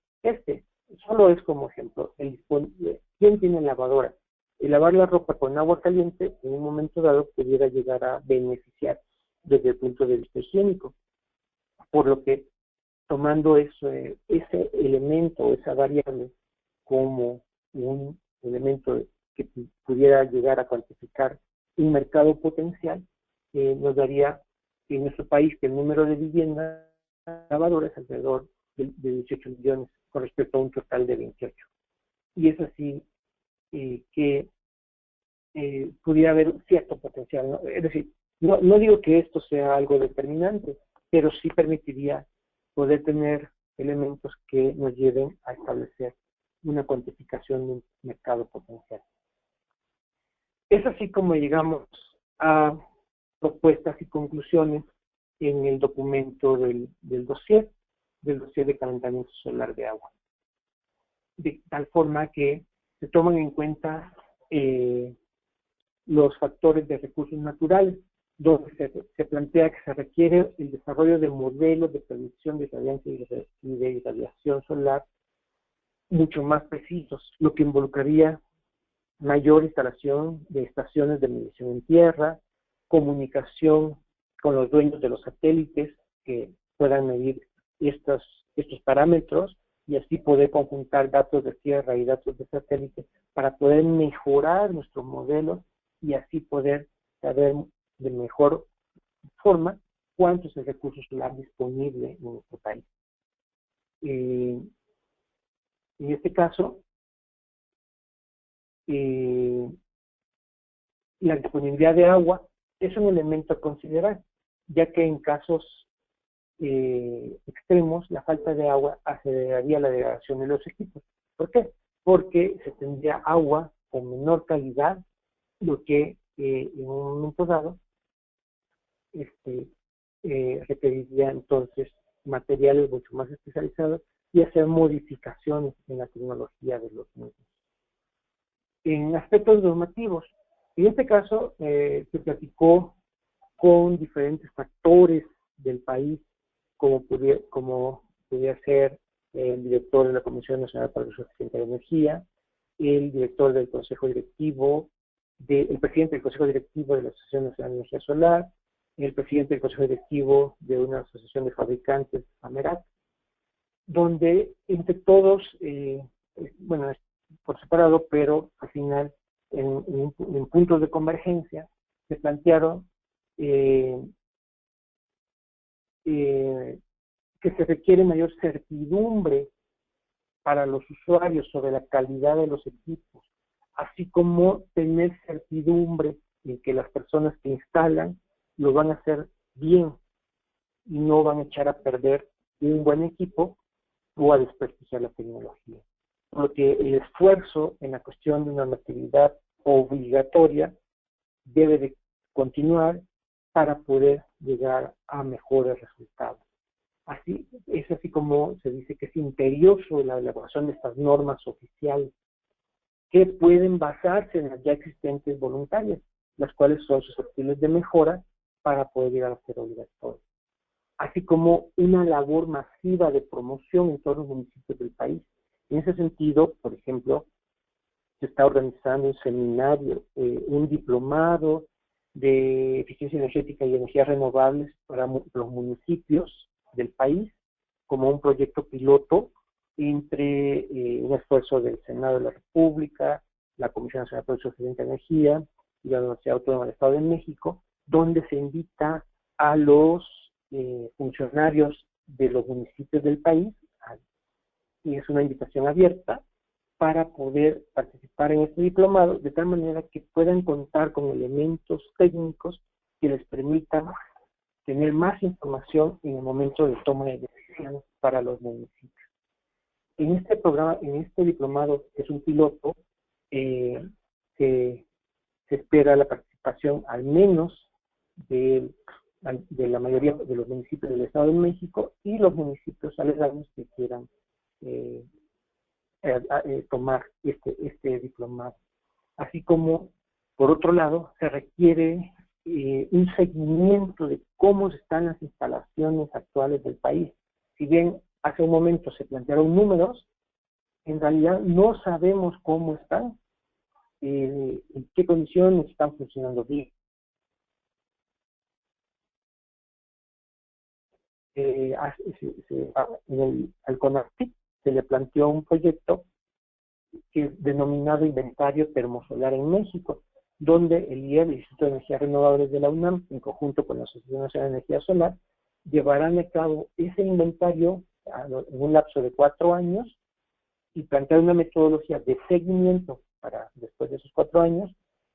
Speaker 3: solo es como ejemplo, ¿quién tiene lavadora? el lavar la ropa con agua caliente en un momento dado pudiera llegar a beneficiar desde el punto de vista higiénico. Por lo que tomando ese elemento, esa variable como un elemento que pudiera llegar a cuantificar un mercado potencial, nos daría en nuestro país que el número de viviendas lavadoras es alrededor de 18 millones con respecto a un total de 28. Y es así que pudiera haber cierto potencial, ¿no? Es decir, no digo que esto sea algo determinante, pero sí permitiría poder tener elementos que nos lleven a establecer una cuantificación de un mercado potencial. Es así como llegamos a propuestas y conclusiones en el documento del dossier de calentamiento solar de agua. De tal forma que se toman en cuenta los factores de recursos naturales, donde se plantea que se requiere el desarrollo de modelos de predicción de radiancia y de irradiación solar mucho más precisos, lo que involucraría mayor instalación de estaciones de medición en tierra, comunicación con los dueños de los satélites que puedan medir estos parámetros y así poder conjuntar datos de tierra y datos de satélite para poder mejorar nuestros modelos y así poder saber de mejor forma cuánto es el recurso solar disponible en nuestro país. En este caso, la disponibilidad de agua es un elemento a considerar, ya que en casos extremos la falta de agua aceleraría la degradación de los equipos. ¿Por qué? Porque se tendría agua con menor calidad, lo que en un momento dado requeriría entonces materiales mucho más especializados y hacer modificaciones en la tecnología de los mismos. En aspectos normativos, en este caso se platicó con diferentes factores del país, como pudiera ser el director de la Comisión Nacional para el Uso Eficiente de Energía, el director del Consejo Directivo, el presidente del Consejo Directivo de la Asociación Nacional de Energía Solar, el presidente del Consejo Directivo de una asociación de fabricantes, AMERAT, donde entre todos, bueno, por separado, pero al final en puntos de convergencia se plantearon que se requiere mayor certidumbre para los usuarios sobre la calidad de los equipos, así como tener certidumbre en que las personas que instalan lo van a hacer bien y no van a echar a perder un buen equipo o a desprestigiar la tecnología. Porque el esfuerzo en la cuestión de una normatividad obligatoria debe de continuar para poder llegar a mejores resultados. Así, es así como se dice que es imperioso la elaboración de estas normas oficiales que pueden basarse en las ya existentes voluntarias, las cuales son susceptibles de mejora para poder llegar a ser obligatorias. Así como una labor masiva de promoción en todos los municipios del país. En ese sentido, por ejemplo, se está organizando un seminario, un diplomado de eficiencia energética y energías renovables para los municipios del país, como un proyecto piloto entre un esfuerzo del Senado de la República, la Comisión Nacional para el Uso Eficiente de Energía y la Universidad Autónoma del Estado de México, donde se invita a los funcionarios de los municipios del país, y es una invitación abierta, para poder participar en este diplomado, de tal manera que puedan contar con elementos técnicos que les permitan tener más información en el momento de toma de decisiones para los municipios. En este programa, en este diplomado, que es un piloto, se espera la participación al menos de la mayoría de los municipios del Estado de México y los municipios aledaños que quieran tomar este diplomado. Así como, por otro lado, se requiere un seguimiento de cómo están las instalaciones actuales del país. Si bien hace un momento se plantearon números, en realidad no sabemos cómo están, en qué condiciones están funcionando bien. Al CONACYT se le planteó un proyecto que es denominado Inventario Termosolar en México, donde el IER, el Instituto de Energías Renovables de la UNAM, en conjunto con la Asociación Nacional de Energía Solar, llevarán a cabo ese inventario en un lapso de 4 años y plantear una metodología de seguimiento para después de esos 4 años,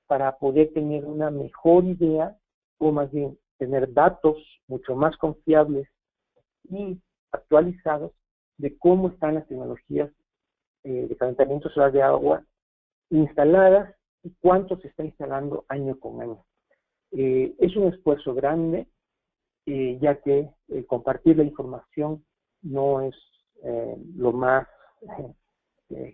Speaker 3: para poder tener una mejor idea, o más bien tener datos mucho más confiables y actualizados de cómo están las tecnologías de calentamiento solar de agua instaladas y cuánto se está instalando año con año. Es un esfuerzo grande, ya que compartir la información no es lo más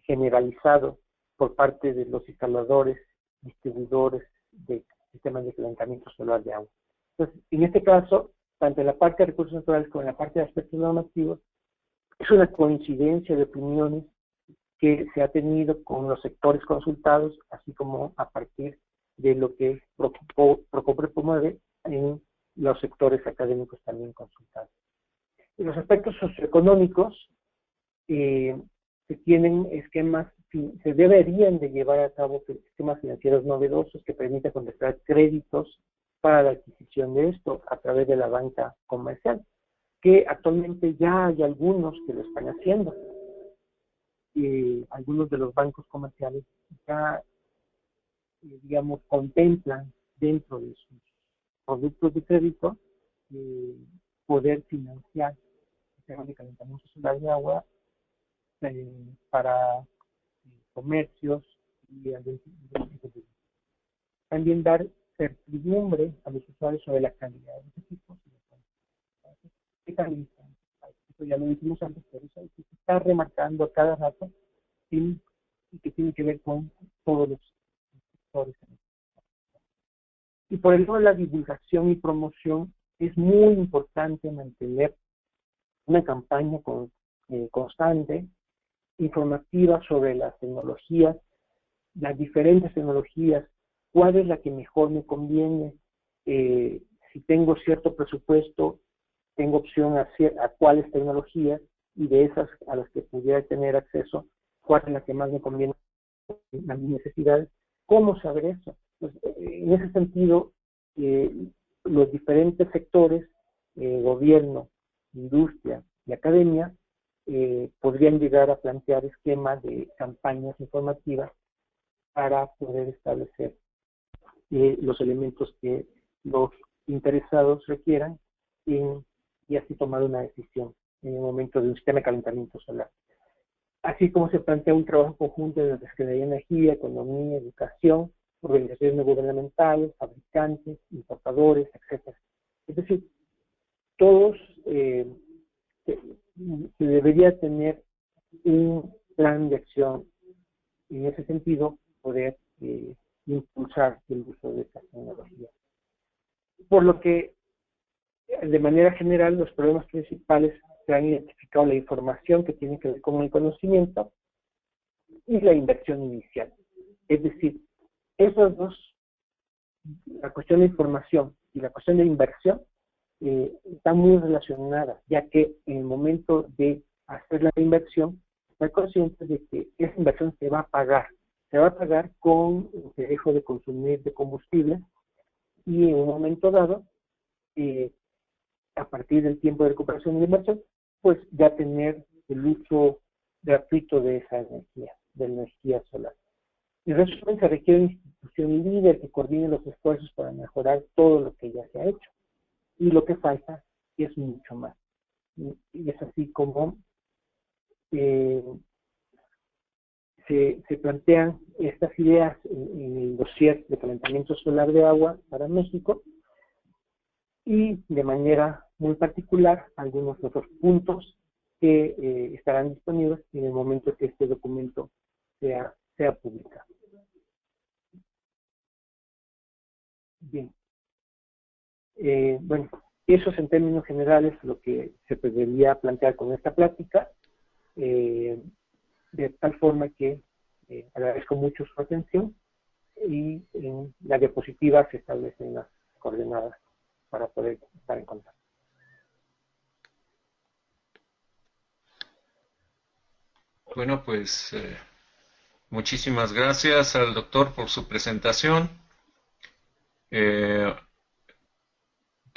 Speaker 3: generalizado por parte de los instaladores, distribuidores de sistemas de calentamiento solar de agua. Entonces, en este caso, tanto en la parte de recursos naturales como en la parte de aspectos normativos, es una coincidencia de opiniones que se ha tenido con los sectores consultados, así como a partir de lo que Procopre promueve en los sectores académicos también consultados. En los aspectos socioeconómicos, se tienen esquemas, se deberían de llevar a cabo esquemas financieros novedosos que permitan contratar créditos para la adquisición de esto a través de la banca comercial, que actualmente ya hay algunos que lo están haciendo. Algunos de los bancos comerciales ya, digamos, contemplan dentro de sus productos de crédito poder financiar sistemas de calentamiento solar de agua para comercios y también dar certidumbre a los usuarios sobre la calidad de los equipos. Esto ya lo dijimos antes, pero eso se está remarcando a cada rato y que tiene que ver con todos los sectores. Y por el lado de la divulgación y promoción, es muy importante mantener una campaña constante, informativa sobre las tecnologías, las diferentes tecnologías, cuál es la que mejor me conviene, si tengo cierto presupuesto, tengo opción a cuáles tecnologías, y de esas a las que pudiera tener acceso, cuál es la que más me conviene a mis necesidades. ¿Cómo saber eso? Pues, en ese sentido, los diferentes sectores, gobierno, industria y academia, podrían llegar a plantear esquemas de campañas informativas para poder establecer los elementos que los interesados requieran y así tomar una decisión en el momento de un sistema de calentamiento solar. Así como se plantea un trabajo conjunto de la Secretaría de Energía, Economía, Educación, organizaciones gubernamentales, fabricantes, importadores, etc. Es decir, todos se debería tener un plan de acción en ese sentido, poder impulsar el uso de estas tecnologías. Por lo que, de manera general, los problemas principales se han identificado: la información, que tiene que ver con el conocimiento, y la inversión inicial. Es decir, esas dos, la cuestión de información y la cuestión de inversión, están muy relacionadas, ya que en el momento de hacer la inversión, estar conscientes de que esa inversión se va a pagar con el que dejo de consumir de combustible, y en un momento dado, a partir del tiempo de recuperación de la inversión, pues ya tener el uso gratuito de esa energía, de la energía solar. En resumen, se requiere una institución líder que coordine los esfuerzos para mejorar todo lo que ya se ha hecho. Y lo que falta es mucho más. Y es así como se plantean estas ideas en el dossier de calentamiento solar de agua para México, y de manera muy particular algunos otros puntos que estarán disponibles en el momento que este documento sea publicado. Bien. Bueno, eso es en términos generales lo que se debería plantear con esta plática, de tal forma que agradezco mucho su atención y en la diapositiva se establecen las coordenadas para poder estar en contacto.
Speaker 2: Bueno, pues muchísimas gracias al doctor por su presentación. Eh,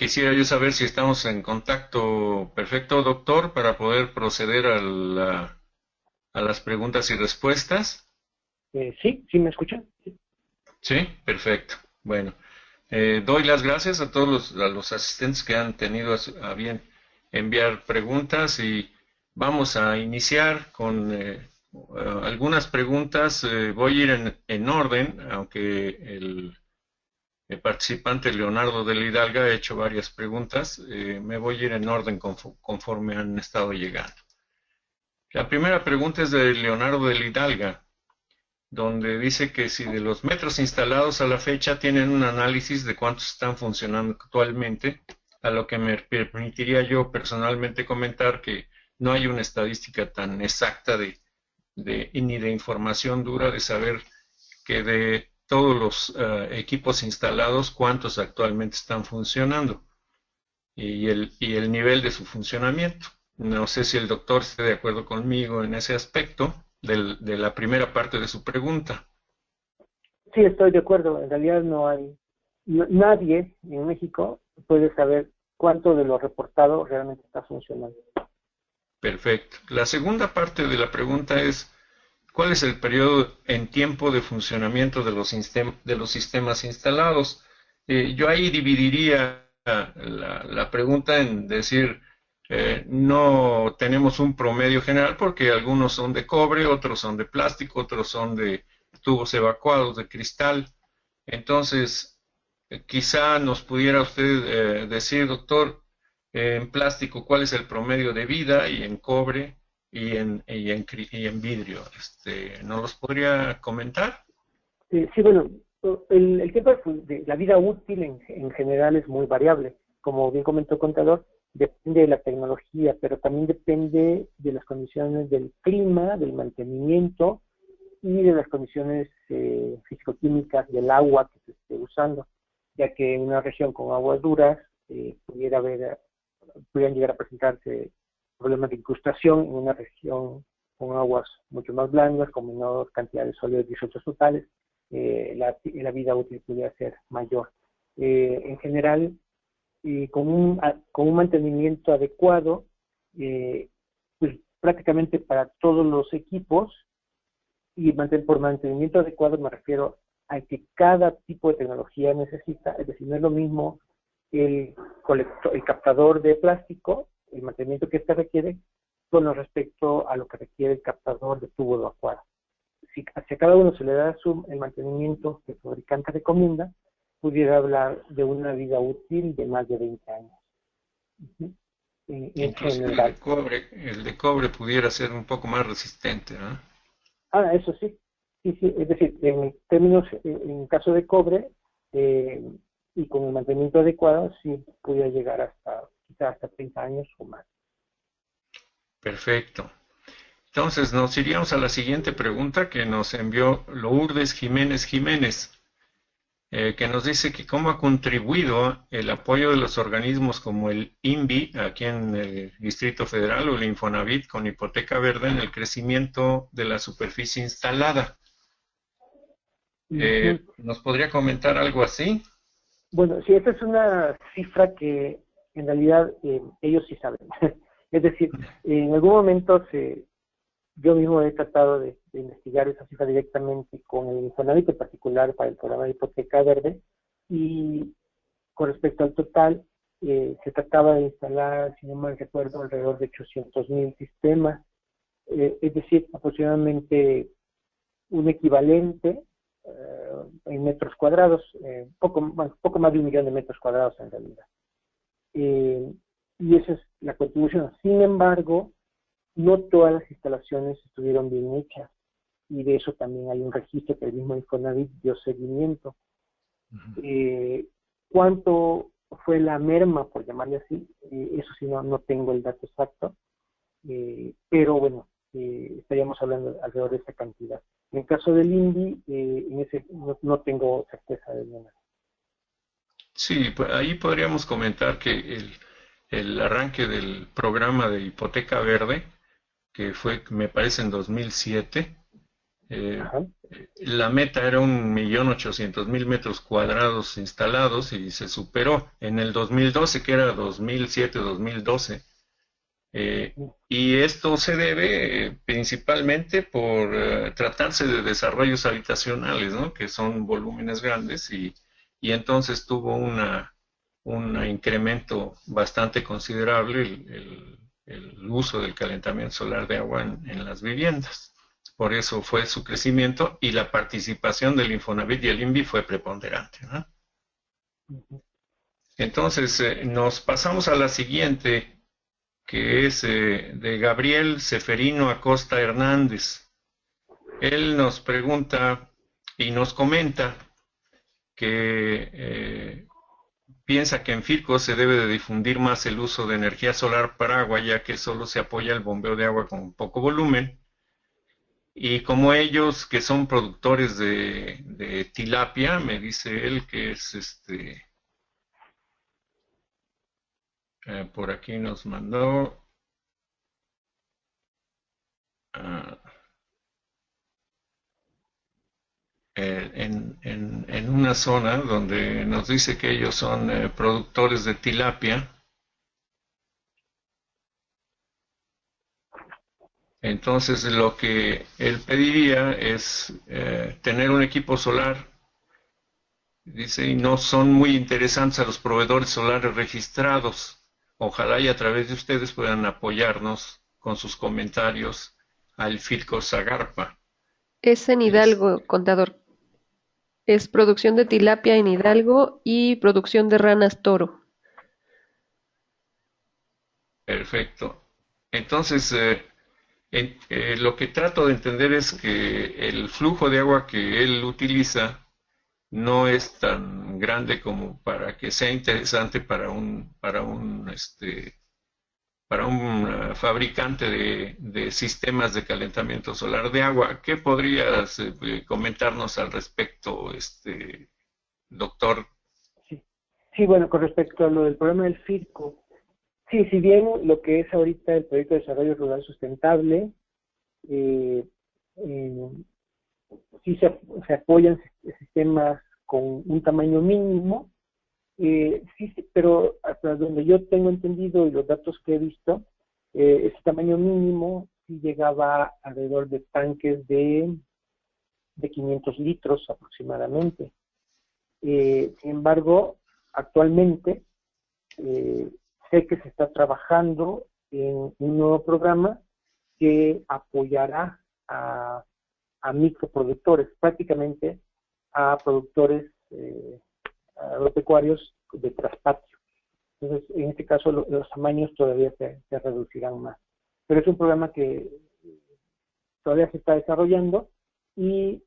Speaker 2: Quisiera yo saber si estamos en contacto perfecto, doctor, para poder proceder a las preguntas y respuestas.
Speaker 3: ¿Sí me escuchan? Sí.
Speaker 2: Sí, perfecto. Bueno, doy las gracias a todos a los asistentes que han tenido a bien enviar preguntas y vamos a iniciar con algunas preguntas. Voy a ir en orden, aunque el participante Leonardo del Hidalgo ha hecho varias preguntas. Me voy a ir en orden conforme han estado llegando. La primera pregunta es de Leonardo del Hidalgo, donde dice que si de los metros instalados a la fecha tienen un análisis de cuántos están funcionando actualmente, a lo que me permitiría yo personalmente comentar que no hay una estadística tan exacta ni de información dura de saber que de todos los equipos instalados, cuántos actualmente están funcionando y el nivel de su funcionamiento. No sé si el doctor esté de acuerdo conmigo en ese aspecto de la primera parte de su pregunta.
Speaker 3: Sí, estoy de acuerdo. En realidad no hay, nadie en México puede saber cuánto de lo reportado realmente está funcionando.
Speaker 2: Perfecto. La segunda parte de la pregunta es, ¿cuál es el periodo en tiempo de funcionamiento de los sistemas instalados? Yo ahí dividiría la pregunta en decir, no tenemos un promedio general porque algunos son de cobre, otros son de plástico, otros son de tubos evacuados de cristal. Entonces, quizá nos pudiera usted decir, doctor, en plástico, ¿cuál es el promedio de vida? Y en cobre y en vidrio. ¿No los podría comentar?
Speaker 3: Sí, bueno, el tiempo de la vida útil en general es muy variable. Como bien comentó el contador, depende de la tecnología, pero también depende de las condiciones del clima, del mantenimiento y de las condiciones físico-químicas del agua que se esté usando, ya que en una región con aguas duras pudieran llegar a presentarse problemas de incrustación en una región con aguas mucho más blandas, con menor cantidad de sólidos disoltos totales, la vida útil pudiera ser mayor. En general, con un mantenimiento adecuado, pues prácticamente para todos los equipos, y por mantenimiento adecuado me refiero a que cada tipo de tecnología necesita, es decir, no es lo mismo el captador de plástico, el mantenimiento que éste requiere, con respecto a lo que requiere el captador de tubo evacuado. Si a cada uno se le da el mantenimiento que el fabricante recomienda, pudiera hablar de una vida útil de más de 20 años. En
Speaker 2: Inclusive
Speaker 3: general.
Speaker 2: el de cobre pudiera ser un poco más resistente, ¿no?
Speaker 3: Eso sí. Sí, es decir, en caso de cobre, y con el mantenimiento adecuado, sí pudiera llegar quizás hasta 30 años o más.
Speaker 2: Perfecto. Entonces nos iríamos a la siguiente pregunta que nos envió Lourdes Jiménez, que nos dice que cómo ha contribuido el apoyo de los organismos como el INVI, aquí en el Distrito Federal, o el Infonavit con hipoteca verde en el crecimiento de la superficie instalada. ¿Nos podría comentar algo así?
Speaker 3: Bueno, sí, esta es una cifra que en realidad ellos sí saben. Es decir, en algún momento yo mismo he tratado de investigar esa cifra directamente con el Infonavit, en particular para el programa de hipoteca verde, y con respecto al total, se trataba de instalar, si no mal recuerdo, alrededor de 800,000 sistemas, es decir, aproximadamente un equivalente en metros cuadrados, poco más de 1 millón de metros cuadrados en realidad. Y esa es la contribución. Sin embargo, no todas las instalaciones estuvieron bien hechas, y de eso también hay un registro que el mismo Infonavit dio seguimiento. ¿Cuánto fue la merma, por llamarle así? Eso sí, no tengo el dato exacto, pero bueno, estaríamos hablando alrededor de esa cantidad. En el caso del INVI, no tengo certeza de nada.
Speaker 2: Sí, pues ahí podríamos comentar que el arranque del programa de hipoteca verde, que fue, me parece, en 2007,
Speaker 3: Ajá.
Speaker 2: la meta era 1.800.000 metros cuadrados instalados y se superó en el 2012, que era 2007-2012. Y esto se debe principalmente por tratarse de desarrollos habitacionales, ¿no? Que son volúmenes grandes y entonces tuvo un incremento bastante considerable el uso del calentamiento solar de agua en las viviendas. Por eso fue su crecimiento y la participación del Infonavit y el INVI fue preponderante, ¿no? Entonces nos pasamos a la siguiente, que es de Gabriel Seferino Acosta Hernández. Él nos pregunta y nos comenta que piensa que en Firco se debe de difundir más el uso de energía solar para agua, ya que solo se apoya el bombeo de agua con poco volumen. Y como ellos, que son productores de tilapia, me dice él que es por aquí nos mandó uh, en una zona donde nos dice que ellos son productores de tilapia. Entonces lo que él pediría es tener un equipo solar. Dice, y no son muy interesantes a los proveedores solares registrados. Ojalá y a través de ustedes puedan apoyarnos con sus comentarios al Firco Zagarpa.
Speaker 1: Es en Hidalgo, contador. Es producción de tilapia en Hidalgo y producción de ranas toro.
Speaker 2: Perfecto. Entonces, lo que trato de entender es que el flujo de agua que él utiliza no es tan grande como para que sea interesante para un fabricante de sistemas de calentamiento solar de agua. ¿Qué podrías comentarnos al respecto, doctor?
Speaker 3: Sí. Sí, bueno, con respecto a lo del problema del Firco, sí, si bien lo que es ahorita el Proyecto de Desarrollo Rural Sustentable, eh, eh, sí se apoyan sistemas con un tamaño mínimo, sí, pero hasta donde yo tengo entendido y los datos que he visto, ese tamaño mínimo sí llegaba alrededor de tanques de 500 litros aproximadamente. Sin embargo, actualmente sé que se está trabajando en un nuevo programa que apoyará a microproductores, prácticamente a productores agropecuarios de traspatio. Entonces, en este caso, los tamaños todavía se reducirán más. Pero es un programa que todavía se está desarrollando y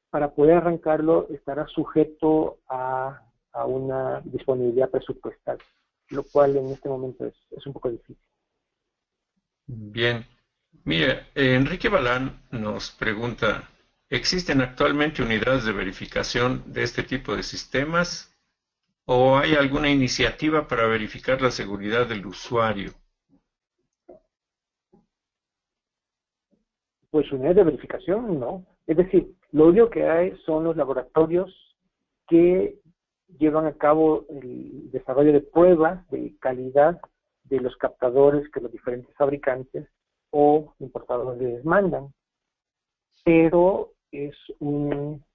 Speaker 3: para poder arrancarlo estará sujeto a una disponibilidad presupuestal, lo cual en este momento es un poco difícil.
Speaker 2: Bien. Mira, Enrique Balán nos pregunta, ¿existen actualmente unidades de verificación de este tipo de sistemas o hay alguna iniciativa para verificar la seguridad del usuario?
Speaker 3: Pues unidades de verificación, no. Es decir, lo único que hay son los laboratorios que llevan a cabo el desarrollo de pruebas de calidad de los captadores que los diferentes fabricantes o importadores mandan. Pero es un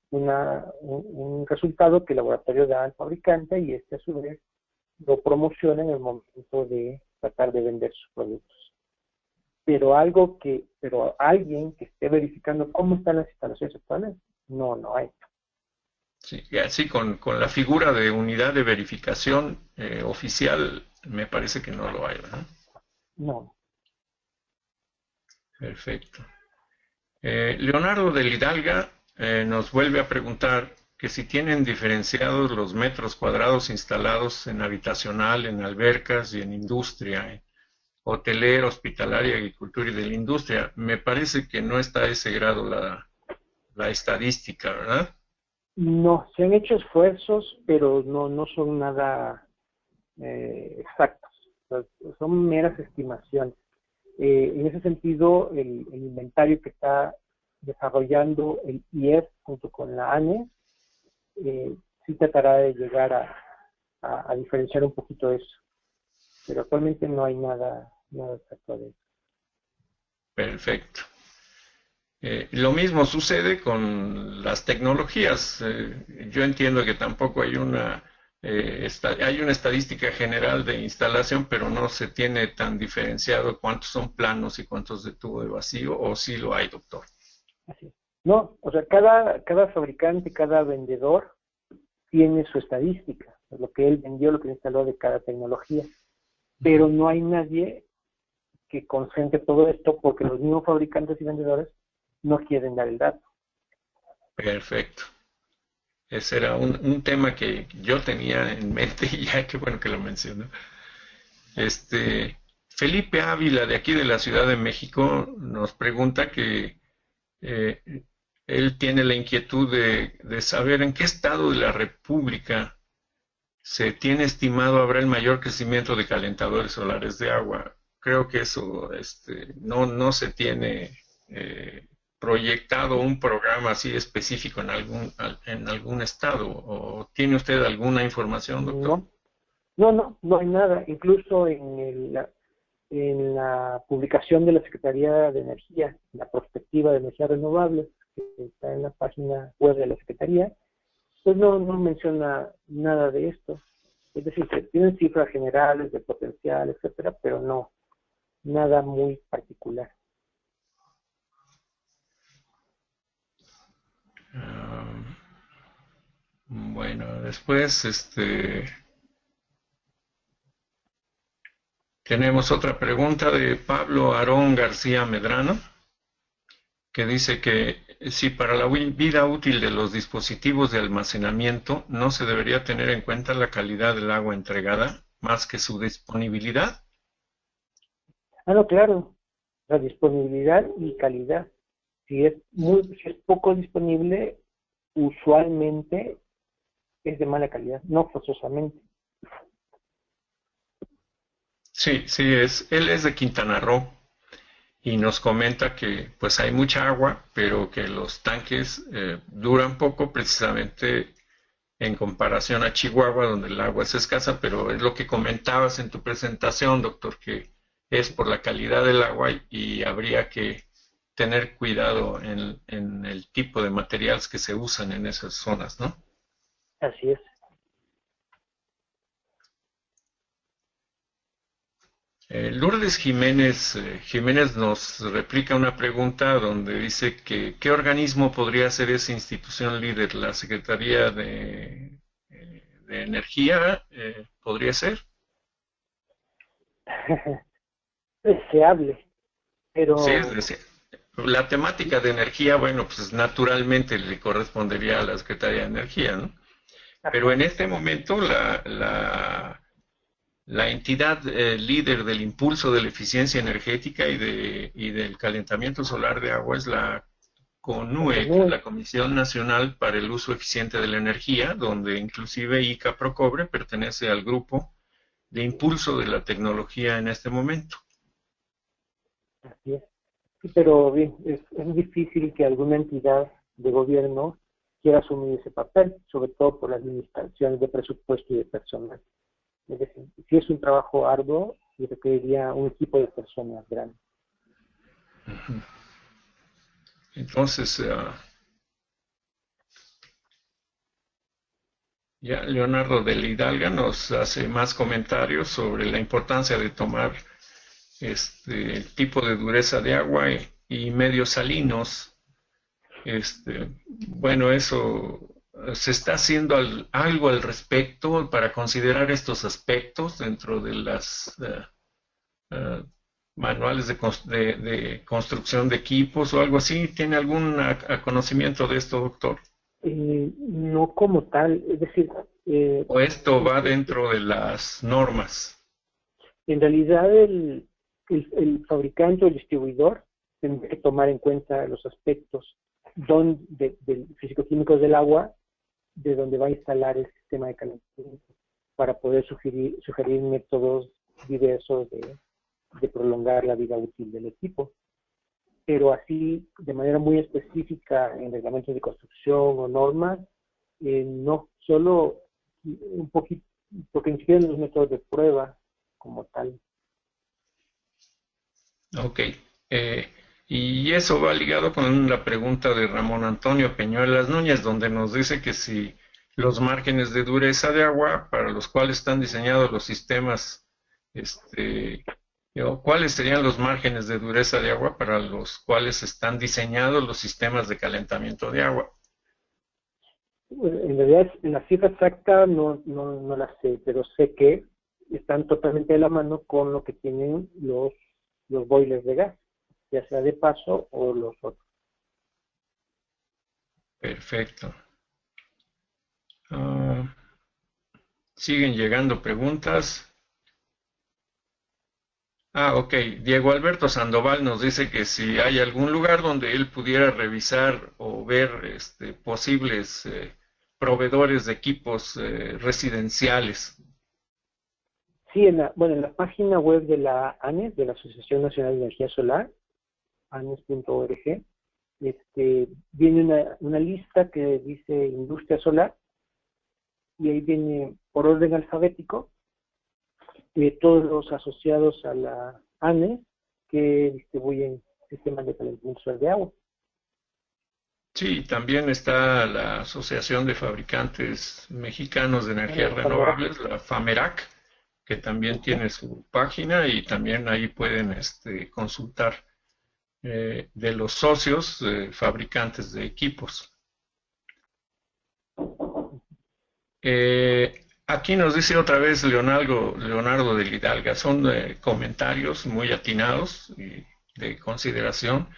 Speaker 3: resultado que el laboratorio da al fabricante y este a su vez lo promociona en el momento de tratar de vender sus productos. Pero alguien que esté verificando cómo están las instalaciones actuales, no hay.
Speaker 2: Sí, así con la figura de unidad de verificación oficial, me parece que no lo hay, ¿verdad?
Speaker 3: No.
Speaker 2: Perfecto. Leonardo del Hidalga nos vuelve a preguntar que si tienen diferenciados los metros cuadrados instalados en habitacional, en albercas y en industria hotelera, hospitalaria, agricultura y de la industria. Me parece que no está a ese grado la estadística, ¿verdad?
Speaker 3: No, se han hecho esfuerzos, pero no son nada exactos. O sea, son meras estimaciones. En ese sentido, el inventario que está desarrollando el IEF junto con la ANE, sí tratará de llegar a diferenciar un poquito eso. Pero actualmente no hay nada exacto de eso.
Speaker 2: Perfecto. Lo mismo sucede con las tecnologías. Yo entiendo que tampoco hay hay una estadística general de instalación, pero no se tiene tan diferenciado cuántos son planos y cuántos de tubo de vacío, o sí lo hay, doctor.
Speaker 3: Así es. No, o sea, cada fabricante, cada vendedor tiene su estadística, lo que él vendió, lo que instaló de cada tecnología, pero no hay nadie que concentre todo esto porque los mismos fabricantes y vendedores no quieren dar el dato.
Speaker 2: Perfecto. Ese era un tema que yo tenía en mente y ya qué bueno que lo mencionó. Felipe Ávila, de aquí de la Ciudad de México, nos pregunta que eh, él tiene la inquietud de saber en qué estado de la República se tiene estimado habrá el mayor crecimiento de calentadores solares de agua. Creo que eso no se tiene proyectado un programa así específico en algún estado. ¿O tiene usted alguna información, doctor?
Speaker 3: No hay nada. Incluso en la publicación de la Secretaría de Energía, la perspectiva de energías renovables, que está en la página web de la Secretaría, pues no menciona nada de esto. Es decir, se tienen cifras generales de potencial, etcétera, pero no, nada muy particular.
Speaker 2: Bueno, después tenemos otra pregunta de Pablo Aarón García Medrano, que dice que si para la vida útil de los dispositivos de almacenamiento no se debería tener en cuenta la calidad del agua entregada más que su disponibilidad.
Speaker 3: No, claro, la disponibilidad y calidad. Si es poco disponible, usualmente es de mala calidad, no forzosamente.
Speaker 2: Sí, él es de Quintana Roo y nos comenta que pues hay mucha agua, pero que los tanques duran poco precisamente en comparación a Chihuahua, donde el agua es escasa, pero es lo que comentabas en tu presentación, doctor, que es por la calidad del agua y habría que tener cuidado en el tipo de materiales que se usan en esas zonas, ¿no?
Speaker 3: Así es.
Speaker 2: Lourdes Jiménez nos replica una pregunta donde dice que ¿qué organismo podría ser esa institución líder? ¿La Secretaría de Energía podría ser?
Speaker 3: Deseable, pero
Speaker 2: Sí, es decir, la temática de energía, bueno, pues naturalmente le correspondería a la Secretaría de Energía, ¿no? Pero en este momento la entidad líder del impulso de la eficiencia energética y del calentamiento solar de agua es la CONUE, la Comisión Nacional para el Uso Eficiente de la Energía, donde inclusive ICA Procobre pertenece al grupo de impulso de la tecnología en este momento.
Speaker 3: así es. Sí, pero bien, es difícil que alguna entidad de gobierno quiera asumir ese papel, sobre todo por las limitaciones de presupuesto y de personal. Es decir, si es un trabajo arduo, y requeriría un equipo de personas grande.
Speaker 2: Entonces, ya Leonardo de la Hidalga nos hace más comentarios sobre la importancia de tomar el tipo de dureza de agua y medios salinos. Bueno, eso se está haciendo algo al respecto para considerar estos aspectos dentro de las manuales de construcción de equipos o algo así. ¿Tiene algún conocimiento de esto, doctor?
Speaker 3: No como tal, es decir...
Speaker 2: ¿O esto va dentro de las normas?
Speaker 3: En realidad el fabricante o el distribuidor tendrá que tomar en cuenta los aspectos físico-químicos del agua, de donde va a instalar el sistema de calentamiento, para poder sugerir métodos diversos de prolongar la vida útil del equipo. Pero así, de manera muy específica, en reglamentos de construcción o normas, no, solo un poquito, porque inciden los métodos de prueba como tal.
Speaker 2: Ok. Y eso va ligado con la pregunta de Ramón Antonio Peñuelas Núñez, donde nos dice que si los márgenes de dureza de agua para los cuales están diseñados los sistemas, ¿cuáles serían los márgenes de dureza de agua para los cuales están diseñados los sistemas de calentamiento de agua?
Speaker 3: En realidad, la cifra exacta no la sé, pero sé que están totalmente de la mano con lo que tienen los boilers de gas, ya sea de paso o los otros.
Speaker 2: Perfecto. Siguen llegando preguntas. Ok. Diego Alberto Sandoval nos dice que si hay algún lugar donde él pudiera revisar o ver posibles proveedores de equipos residenciales.
Speaker 3: Sí, en la página web de la ANES, de la Asociación Nacional de Energía Solar, anes.org, viene una lista que dice industria solar, y ahí viene por orden alfabético todos los asociados a la ANES que distribuyen sistemas de calentamiento solar de agua.
Speaker 2: Sí, también está la Asociación de Fabricantes Mexicanos de Energías Renovables, la FAMERAC, que también tiene su página y también ahí pueden consultar de los socios fabricantes de equipos. Aquí nos dice otra vez Leonardo del Hidalga, son comentarios muy atinados y de consideración,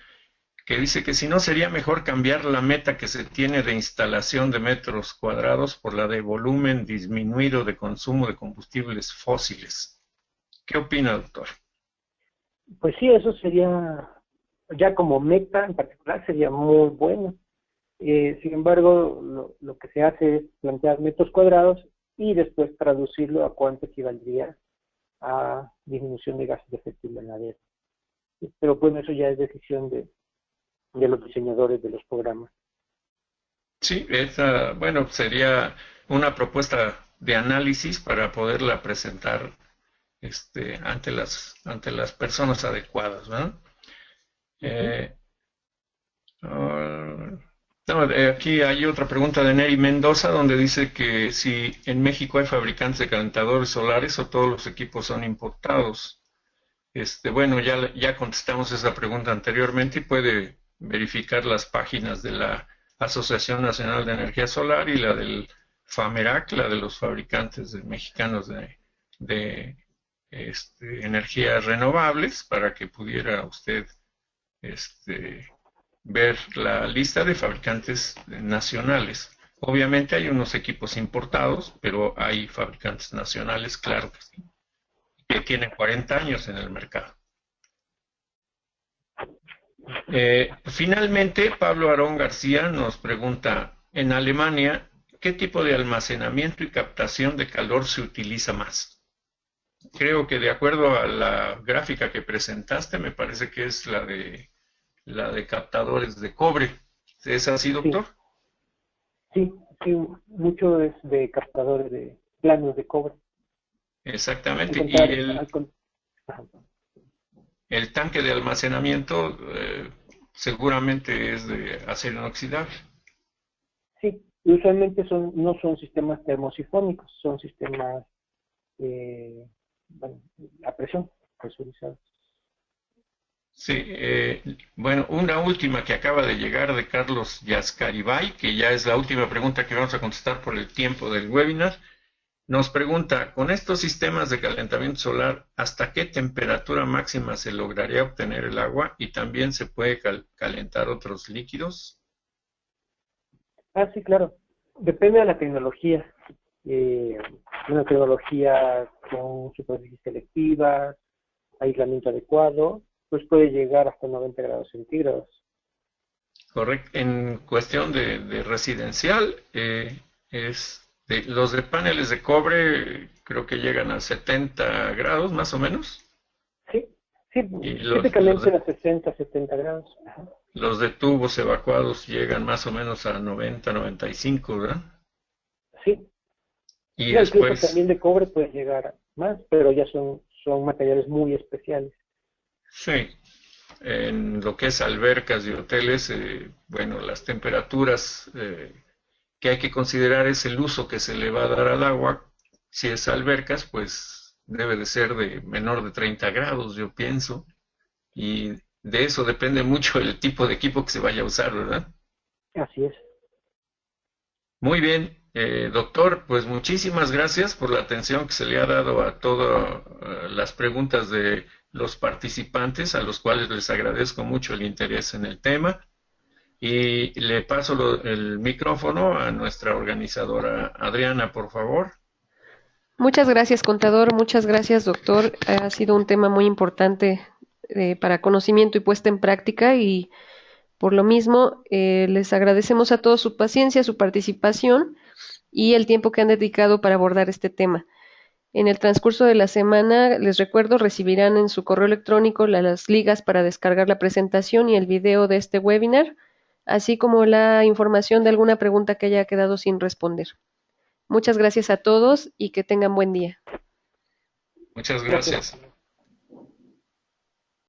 Speaker 2: que dice que si no sería mejor cambiar la meta que se tiene de instalación de metros cuadrados por la de volumen disminuido de consumo de combustibles fósiles. ¿Qué opina, doctor?
Speaker 3: Pues sí, eso sería, ya como meta en particular, sería muy bueno. Sin embargo, lo que se hace es plantear metros cuadrados y después traducirlo a cuánto equivaldría a disminución de gases de efecto invernadero. Pero bueno, eso ya es decisión de los diseñadores de los programas.
Speaker 2: Sí, bueno, sería una propuesta de análisis para poderla presentar ante las personas adecuadas, ¿no? No, aquí hay otra pregunta de Neri Mendoza donde dice que si en México hay fabricantes de calentadores solares o todos los equipos son importados. Bueno, ya contestamos esa pregunta anteriormente y puede verificar las páginas de la Asociación Nacional de Energía Solar y la del FAMERAC, la de los fabricantes mexicanos de energías renovables, para que pudiera usted ver la lista de fabricantes nacionales. Obviamente hay unos equipos importados, pero hay fabricantes nacionales, claro que sí, que tienen 40 años en el mercado. Finalmente, Pablo Aarón García nos pregunta, en Alemania, ¿qué tipo de almacenamiento y captación de calor se utiliza más? Creo que de acuerdo a la gráfica que presentaste, me parece que es la de captadores de cobre. ¿Es así, doctor?
Speaker 3: Sí, mucho es de captadores de planos de cobre.
Speaker 2: Exactamente. Y el tanque de almacenamiento seguramente es de acero inoxidable.
Speaker 3: Sí, usualmente no son sistemas termosifónicos, son sistemas a presión, presurizados.
Speaker 2: Sí, bueno, una última que acaba de llegar de Carlos Yascaribay, que ya es la última pregunta que vamos a contestar por el tiempo del webinar. Nos pregunta, con estos sistemas de calentamiento solar, ¿hasta qué temperatura máxima se lograría obtener el agua y también se puede calentar otros líquidos?
Speaker 3: Sí, claro. Depende de la tecnología. Una tecnología con superficies selectivas,
Speaker 4: aislamiento adecuado, pues puede llegar hasta 90 grados centígrados.
Speaker 2: Correcto. En cuestión de residencial, los de paneles de cobre creo que llegan a 70 grados más o menos.
Speaker 4: Sí, sí,
Speaker 2: Y
Speaker 4: típicamente a 60, 70 grados. Ajá.
Speaker 2: Los de tubos evacuados llegan más o menos a 90, 95, ¿verdad?
Speaker 4: Sí.
Speaker 2: Y
Speaker 4: No, incluso
Speaker 2: después,
Speaker 4: también de cobre puede llegar más, pero ya son materiales muy especiales.
Speaker 2: sí, en lo que es albercas y hoteles, bueno, las temperaturas que hay que considerar es el uso que se le va a dar al agua. Si es albercas, pues debe de ser de menor de 30 grados, yo pienso. Y de eso depende mucho el tipo de equipo que se vaya a usar, ¿verdad?
Speaker 4: Así es.
Speaker 2: Muy bien, doctor, pues muchísimas gracias por la atención que se le ha dado a todas las preguntas de los participantes, a los cuales les agradezco mucho el interés en el tema. Y le paso el micrófono a nuestra organizadora Adriana, por favor.
Speaker 1: Muchas gracias, contador. Muchas gracias, doctor. Ha sido un tema muy importante para conocimiento y puesta en práctica y por lo mismo les agradecemos a todos su paciencia, su participación y el tiempo que han dedicado para abordar este tema. En el transcurso de la semana, les recuerdo, recibirán en su correo electrónico las ligas para descargar la presentación y el video de este webinar, así como la información de alguna pregunta que haya quedado sin responder. Muchas gracias a todos y que tengan buen día.
Speaker 2: Muchas
Speaker 4: Gracias.
Speaker 2: gracias.